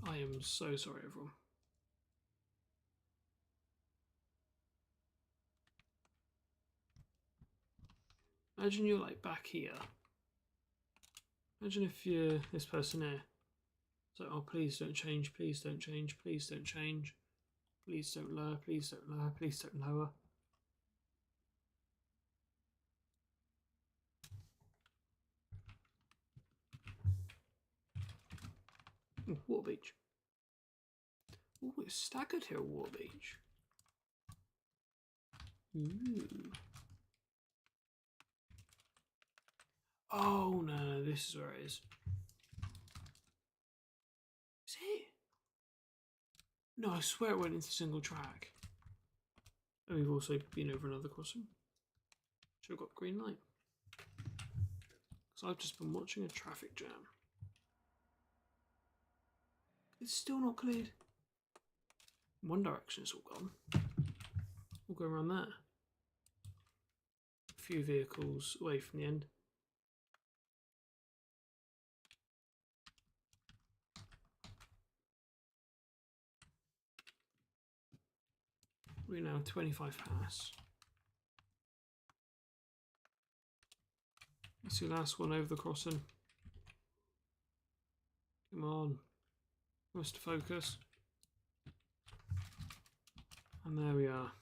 I am so sorry, everyone. Imagine you're like back here. Imagine if you're this person here. So, oh, please don't change, please don't change, please don't change. Please don't lower, please don't lower, please don't lower. Oh, Water Beach. Oh, it's staggered here, Water Beach. Ooh. Oh no, this is where it is. Is it? No, I swear it went into single track. And we've also been over another crossing. Should have got green light. Because I've just been watching a traffic jam. It's still not cleared. One direction is all gone. We'll go around there. A few vehicles away from the end. We're now 25 past. That's the last one over the crossing. Come on. Must focus. And there we are.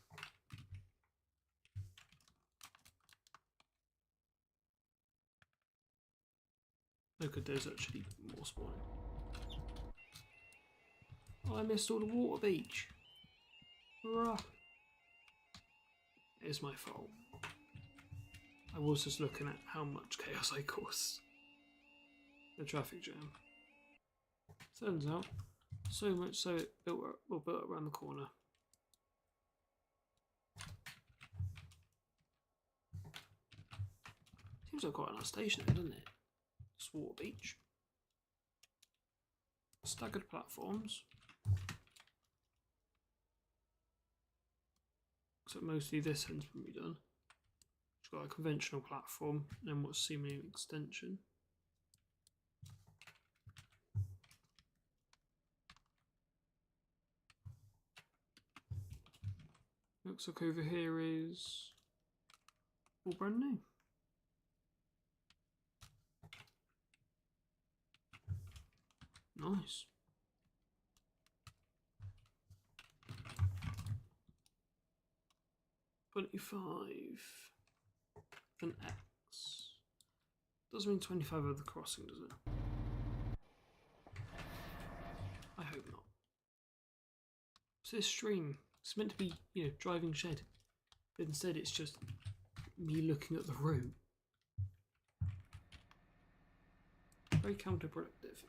Look at there's actually more spawning. Oh, I missed all the Water Beach. Hurrah. It is my fault. I was just looking at how much chaos I caused. The traffic jam. Turns out, so much so it built up around the corner. Seems like quite a nice station, doesn't it? It's Water Beach. Staggered platforms. Except mostly this end's been redone. It's got a conventional platform and what's seemingly an extension. Looks like over here is all brand new. Nice. $25 an X. Doesn't mean 25 over the crossing, does it? I hope not. So this stream, it's meant to be, you know, driving shed. But instead it's just me looking at the route. Very counterproductive.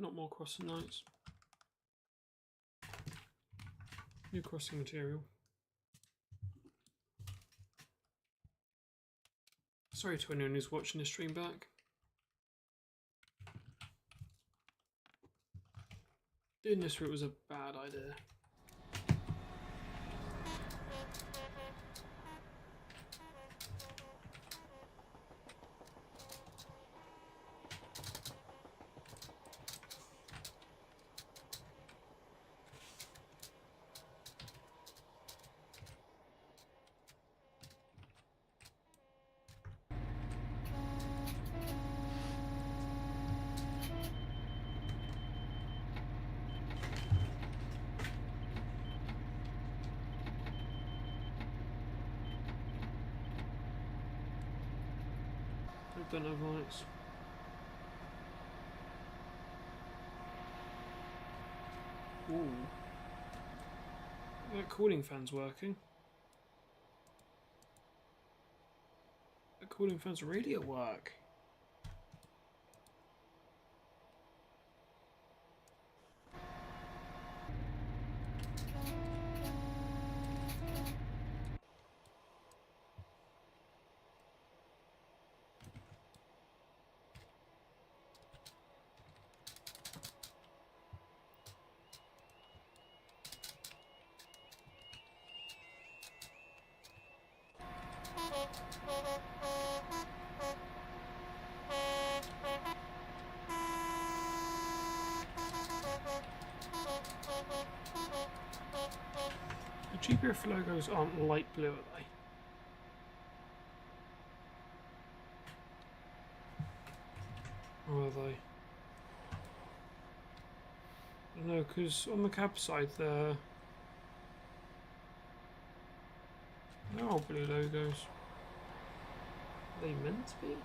not more crossing lights. New crossing material. Sorry to anyone who's watching the stream back. Doing this route was a bad idea. I don't have lights. Ooh. That cooling fan's working. The cooling fan's really at work. The GPF logos aren't light blue, are they? Or are they? I don't know, because on the cab side there are blue logos. Are they meant to be?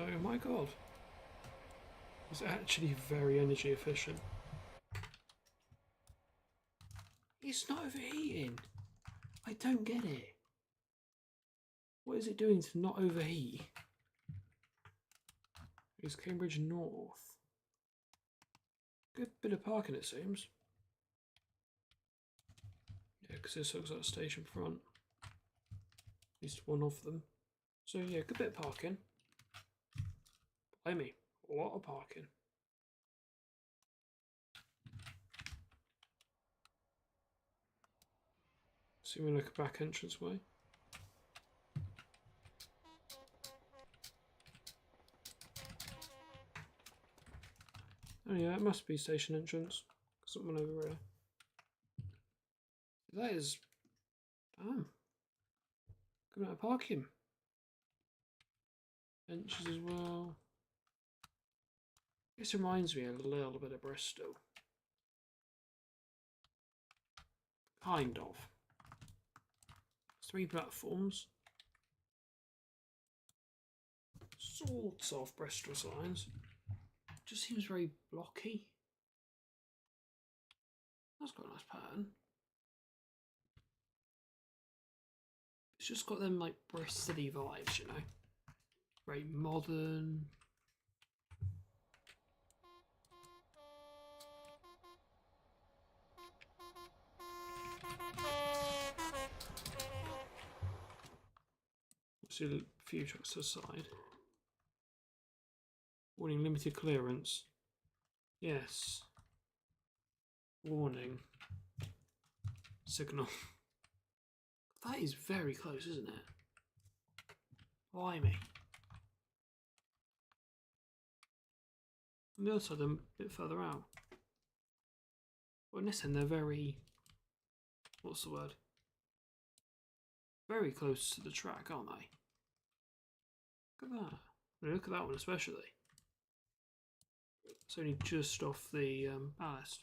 Oh my god. It's actually very energy efficient. It's not overheating. I don't get it. What is it doing to not overheat? It's Cambridge North. Good bit of parking, it seems. Yeah, because this looks like a station front. At least one of them. So yeah, good bit of parking. Blimey, a lot of parking. Seeming like a back entrance way. Oh yeah, it must be station entrance. Someone over here. That is... Damn. Good amount of parking. Benches as well. This reminds me a little bit of Bristol. Kind of. 3 platforms. Sorts of Bristol signs. Just seems very blocky. That's got a nice pattern. It's just got them like Bristol-y vibes, you know. Very modern. See a few trucks to the side. Warning, limited clearance. Yes. Warning. Signal. That is very close, isn't it? Blimey. On the other side, they're a bit further out. Well, in this end, they're very... What's the word? Very close to the track, aren't they? Look at that. I mean, look at that one especially. It's only just off the ballast.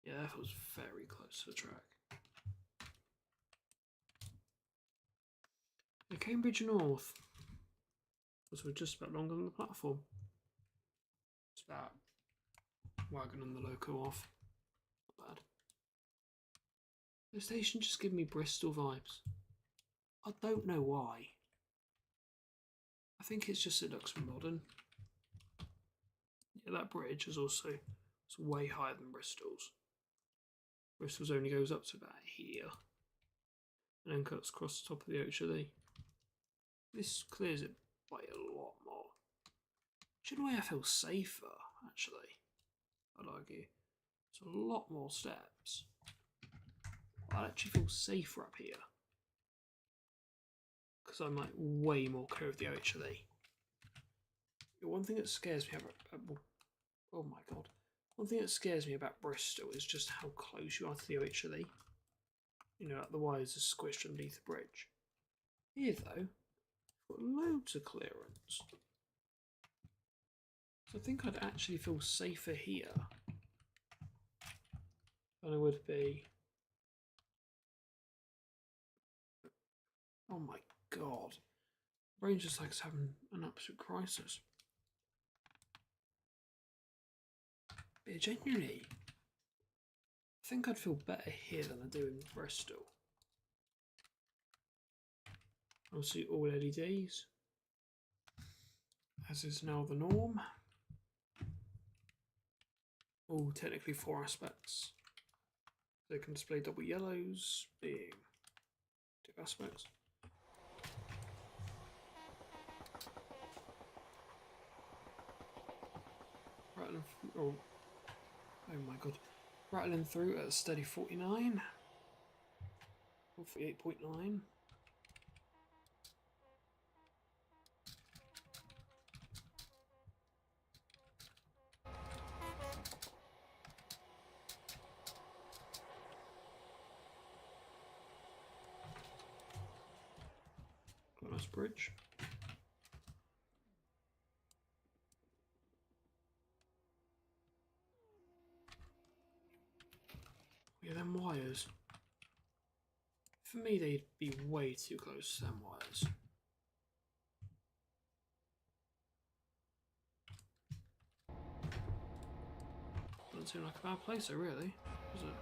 Yeah, that was very close to the track. The Cambridge North was just about longer than the platform. It's about wagging the loco off. Not bad. The station just gives me Bristol vibes. I don't know why. I think it's just it looks modern. Yeah, that bridge is also way higher than Bristol's. Bristol's only goes up to about here. And then cuts across the top of the HLE. This clears it by a lot more. Which in a way I feel safer, actually. I'd argue. It's a lot more steps. I actually feel safer up here. Because I'm like way more clear of the HLE. The one thing that scares me about, oh my god. One thing that scares me about Bristol is just how close you are to the HLE. You know, like the wires are squished underneath the bridge. Here though, got loads of clearance. So I think I'd actually feel safer here than I would be. Oh my god. Brain's just like it's having an absolute crisis. But genuinely, I think I'd feel better here than I do in Bristol. Obviously all LEDs, as is now the norm. All technically 4 aspects. They can display double yellows, being 2 aspects. Oh my god. Rattling through at a steady 49. Or 48.9. Glass bridge. Yeah, them wires. For me, they'd be way too close to them wires. Doesn't seem like a bad place, though, really, does it?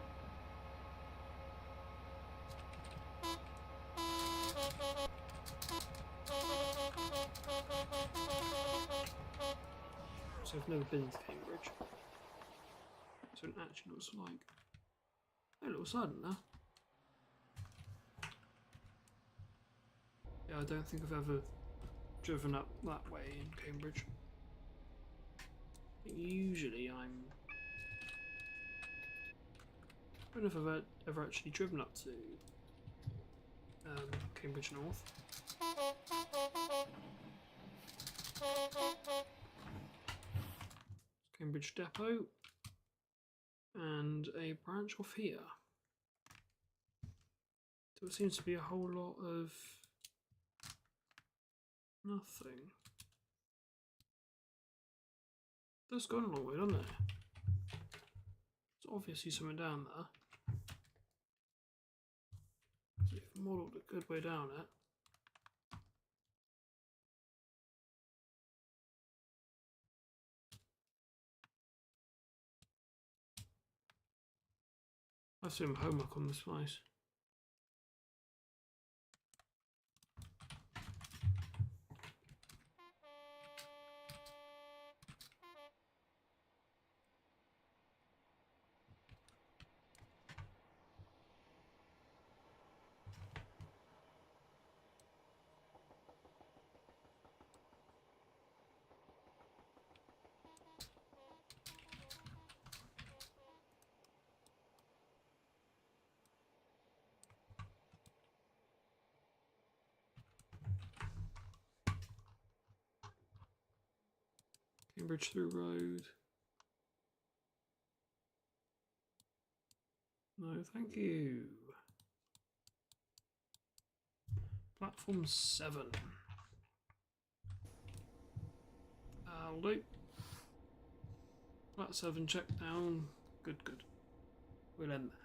So I've never been to Cambridge. So it actually looks like a little sudden there. Yeah, I don't think I've ever driven up that way in Cambridge. Usually I don't know if I've ever actually driven up to Cambridge North. Cambridge Depot and a branch off here. So it seems to be a whole lot of nothing. That's gone a long way, doesn't it? There's obviously something down there. So you've modelled a good way down it. I've seen homework on this place. Cambridge through road. No, thank you. Platform 7. I'll do. Flat 7 check down. Good, good. we'll end there.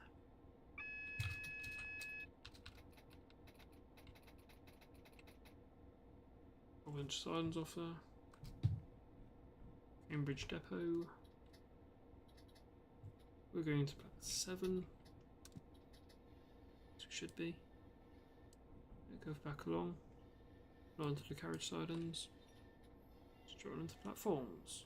Orange signs off there. Cambridge Depot. We're going to plat 7. As we should be. Go back along. Line to the carriage sidings. Straight on into platforms.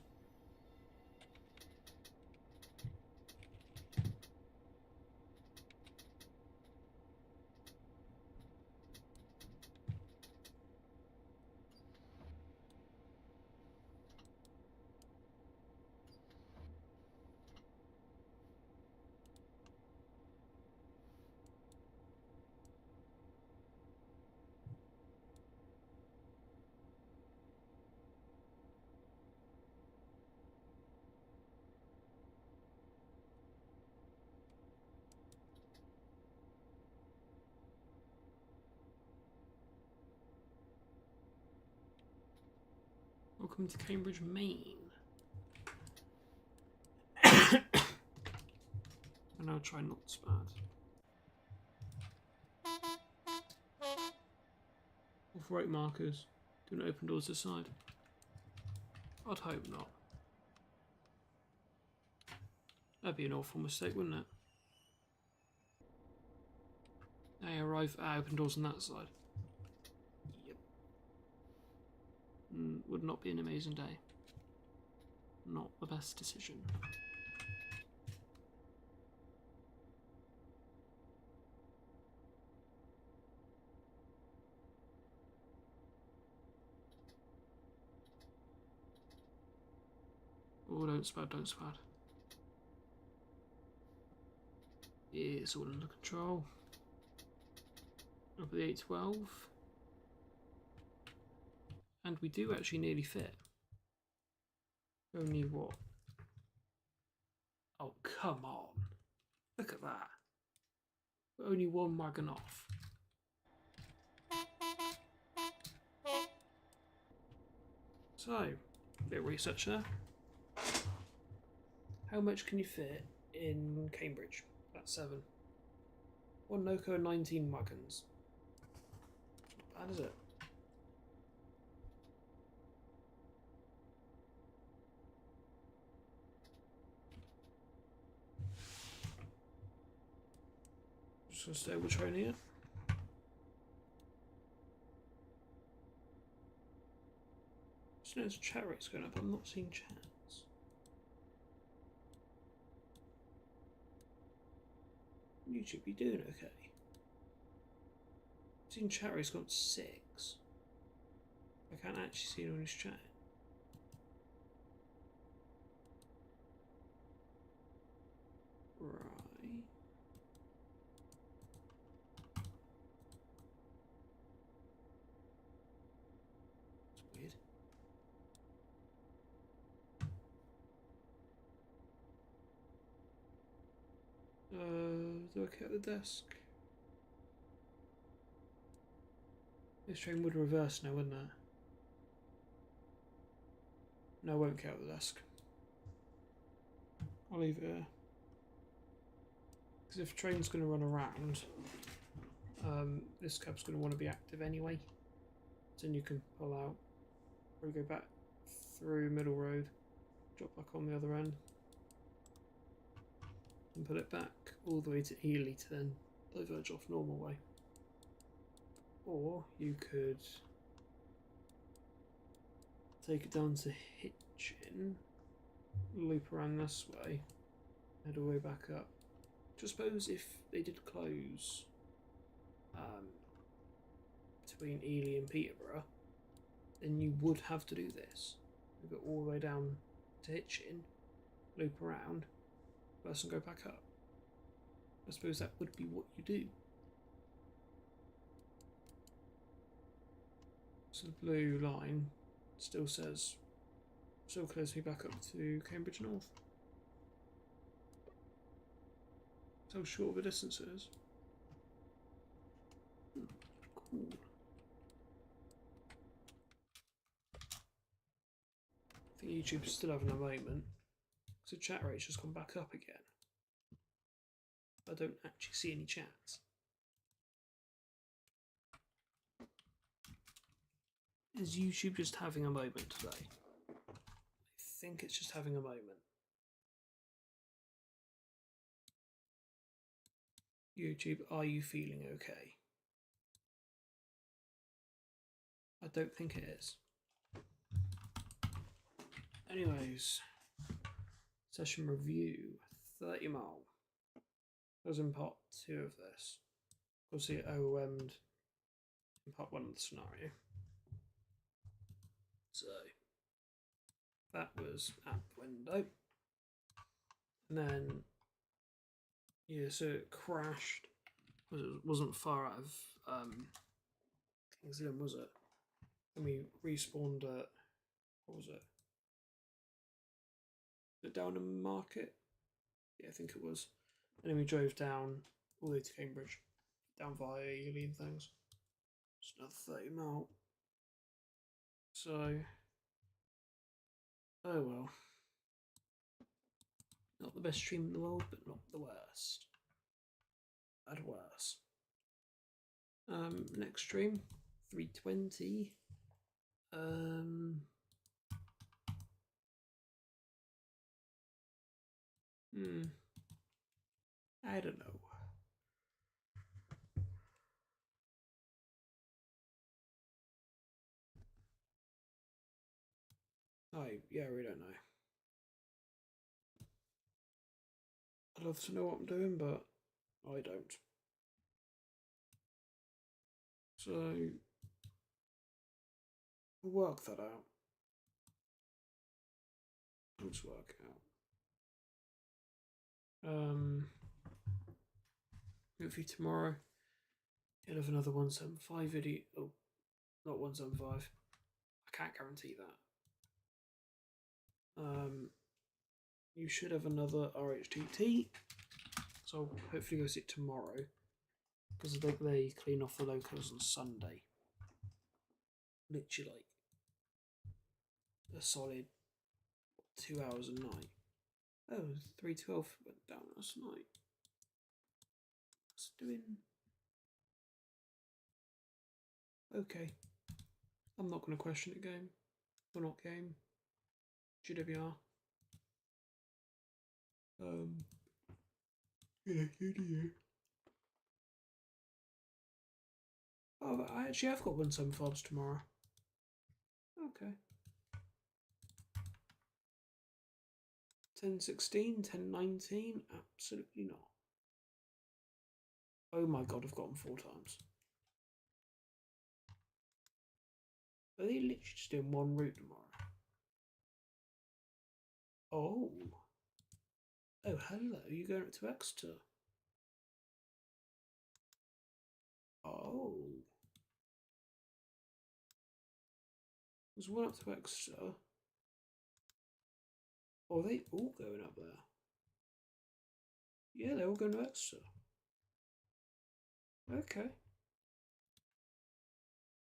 Welcome to Cambridge, Maine. And I'll try not to spad. Off-right markers. Do not open doors this side. I'd hope not. That'd be an awful mistake, wouldn't it? I arrive at open doors on that side. Yep. Would not be an amazing day. Not the best decision. Oh, don't spad, don't spad. It's all under control. Up at the 812. And we do actually nearly fit. Only what? Oh, come on. Look at that. We're only one wagon off. So, a bit of research there. How much can you fit in Cambridge? That's 7. 1 loco and 19 wagons. Not bad, is it? Just gonna stay with train here. Just notice chat rate's going up. I'm not seeing chats. YouTube, you doing okay? I've seen chat rate's gone 6. I can't actually see anyone who's chatting. Right. That's weird. Do I get the desk? This train would reverse now, wouldn't it? No, I won't count the desk. I'll leave it here. Because if the train's going to run around, this cab's going to want to be active anyway. So then you can pull out, or go back through Middle Road, drop back on the other end, and put it back all the way to Ely to then diverge off normal way. Or you could take it down to Hitchin, loop around this way, head all the way back up. Just suppose if they did close between Ely and Peterborough, then you would have to do this. You go all the way down to Hitchin, loop around, first and go back up. I suppose that would be what you do. So the blue line still says, still clears me back up to Cambridge North. That's how short of a distance it is. Cool. I think YouTube's still having a moment. So chat rate's just gone back up again. I don't actually see any chats. Is YouTube just having a moment today? I think it's just having a moment. YouTube, are you feeling okay? I don't think it is. Anyways, session review, 30 mile. I was in part 2 of this. Obviously it OOM'd in part 1 of the scenario. So, that was at the window. And then, yeah, so it crashed. It wasn't far out of King's Lynn, was it? And we respawned at, what was it? Was it Downham Market? Yeah, I think it was. And then we drove down all the way to Cambridge, down via Ely and things. It's another 30 mile. So, oh well. Not the best stream in the world, but not the worst. At worse. Next stream, 320. I don't know. Yeah, we don't know. I'd love to know what I'm doing, but I don't. So, we'll work that out. We'll just work it out. Hopefully tomorrow, you'll have another 175 video. Oh, not 175. I can't guarantee that. You should have another RHTT. So I'll hopefully go see it tomorrow. Because I think they clean off the locals on Sunday. Literally like a solid 2 hours a night. Oh, 312 went down last night. What's doing? Okay. I'm not going to question it, game. Or not game. GWR. Yeah, you. Oh, but I actually have got 175s tomorrow. Okay. 1016, 1019? Absolutely not. Oh my god, I've got them 4 times. Are they literally just doing one route tomorrow? Oh. Oh, hello. You going up to Exeter? Oh. There's one up to Exeter. Oh, are they all going up there? Yeah, they're all going to Exeter. Okay.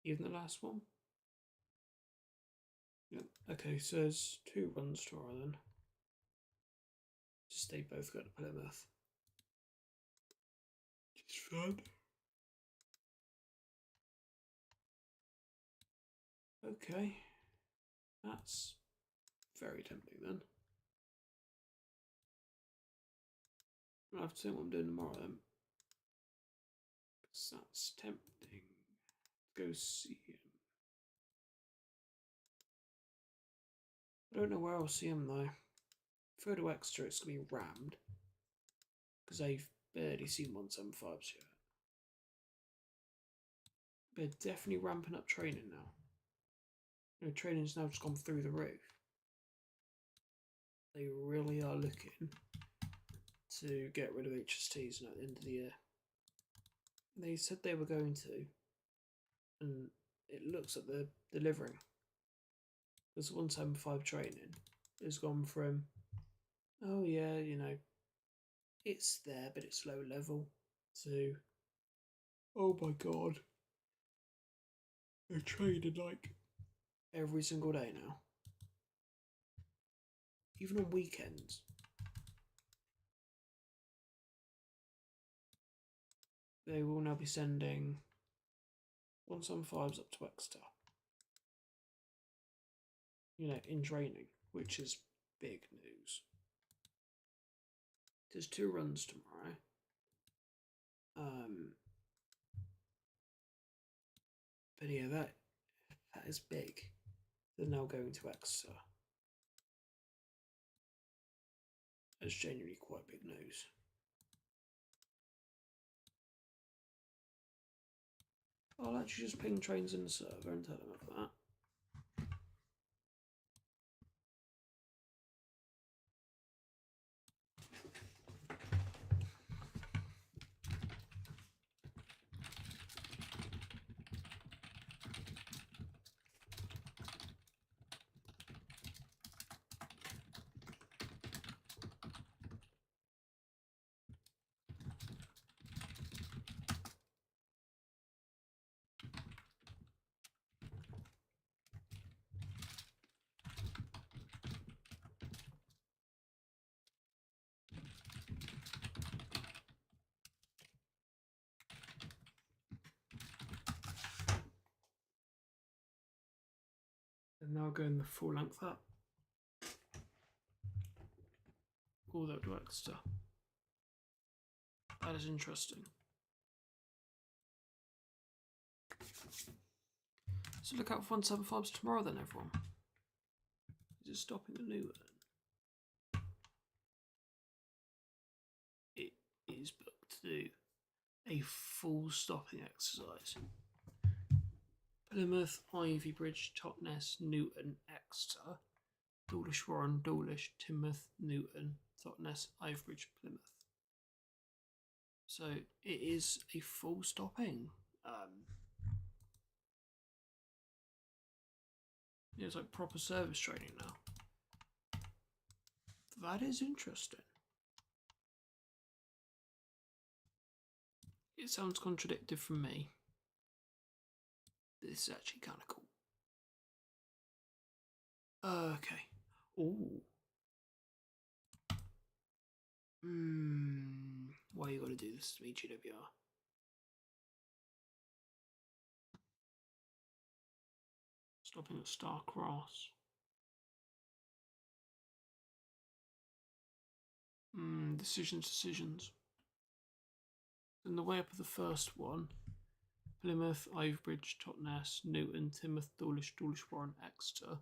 Even the last one? Yep. Okay, so there's 2 runs tomorrow then. Just they both go to Plymouth. Just fun. Okay. That's very tempting then. I'll have to see what I'm doing tomorrow then. Because that's tempting. Go see him. I don't know where I'll see him though. If I go to Exeter, it's going to be rammed. Because I've barely seen 175s yet. They're definitely ramping up training now. You know, training's now just gone through the roof. They really are looking to get rid of HSTs at the end of the year. They said they were going to, and it looks like they're delivering. This 175 training has gone from, oh yeah, you know, it's there, but it's low level, to, oh my god, they're training like every single day now. Even on weekends. they will now be sending 175s up to Exeter. You know, in training, which is big news. There's 2 runs tomorrow. But yeah, that is big. They're now going to Exeter. It's genuinely quite big news. I'll actually just ping trains in the server and tell them of that. And now going the full length up. All that to Exeter. That is interesting. So look out for 175s tomorrow then, everyone. Is it stopping at Newton? It is booked to do a full stopping exercise. Plymouth, Ivy Bridge, Totnes, Newton, Exeter, Dawlish Warren, Dawlish, Teignmouth, Newton, Totnes, Ivybridge, Plymouth. So it is a full stopping. It's like proper service training now. That is interesting. It sounds contradictory from me. This is actually kind of cool. Okay. Ooh. Why you gotta do this to me, GWR? Stopping at Starcross. Decisions. In the way up of the first one, Plymouth, Ivybridge, Totnes, Newton, Teignmouth, Dawlish, Dawlish Warren, Exeter.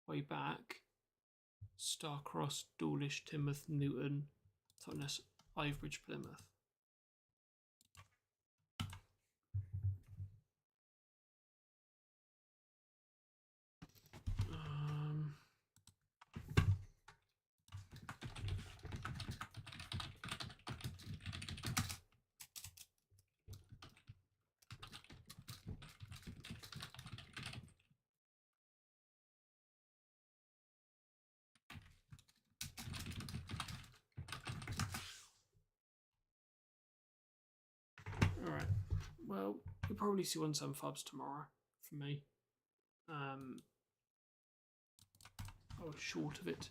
Way back, Starcross, Dawlish, Teignmouth, Newton, Totnes, Ivybridge, Plymouth. Alright, well, you'll probably see 175s tomorrow from me. I was short of it,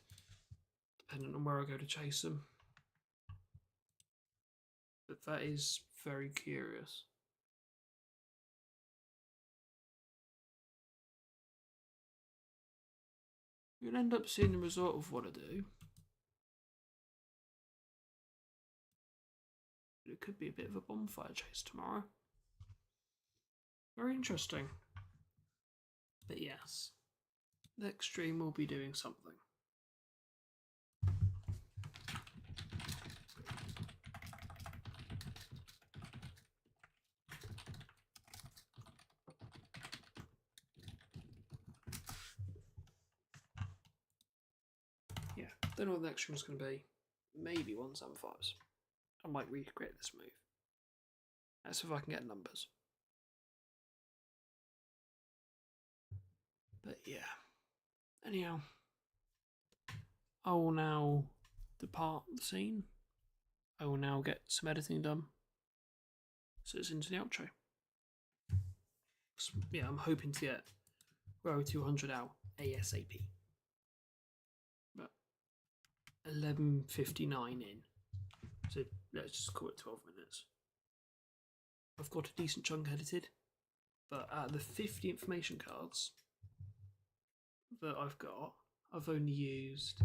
depending on where I go to chase them. But that is very curious. You'll end up seeing the result of what I do. It could be a bit of a bonfire chase tomorrow. Very interesting. But yes, next stream will be doing something. Yeah, don't know what the next stream's going to be. Maybe 175s. I might recreate this move. That's if I can get numbers. But yeah. Anyhow, I will now depart the scene. I will now get some editing done. So it's into the outro. So, yeah, I'm hoping to get Row 200 out ASAP. But 11:59 in. So let's just call it 12 minutes. I've got a decent chunk edited, but out of the 50 information cards that I've got, I've only used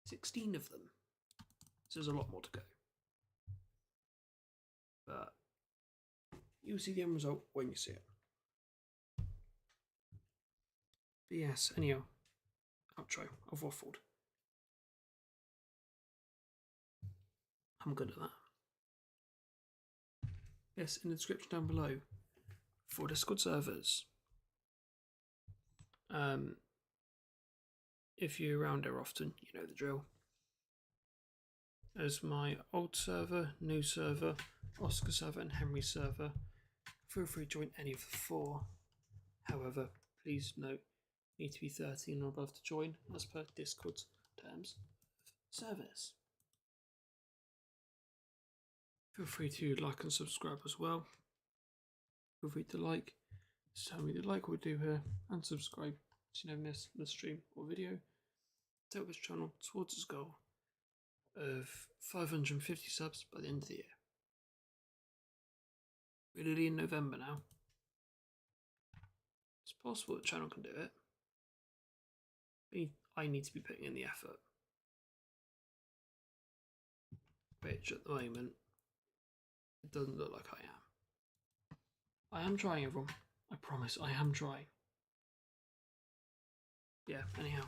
16 of them. So there's a lot more to go. But you'll see the end result when you see it. But yes, anyhow, outro. I've waffled. I'm good at that. Yes, in the description down below for Discord servers. If you're around there often, you know the drill. There's my old server, new server, Oscar server, and Henry server. Feel free to join any of the 4. However, please note, you need to be 13 or above to join, as per Discord's terms of service. Feel free to like and subscribe as well. Feel free to like, tell me you like what we do here, and subscribe so you never miss the stream or video. To help this channel towards its goal of 550 subs by the end of the year. We're nearly in November now. It's possible the channel can do it. I need to be putting in the effort. Which at the moment, it doesn't look like I am. I am trying, everyone. I promise, I am trying. Yeah, anyhow,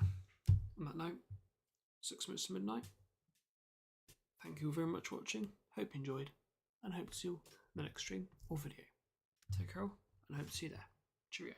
on that note, 6 minutes to midnight. Thank you very much for watching. Hope you enjoyed, and hope to see you in the next stream or video. Take care, and hope to see you there. Cheerio.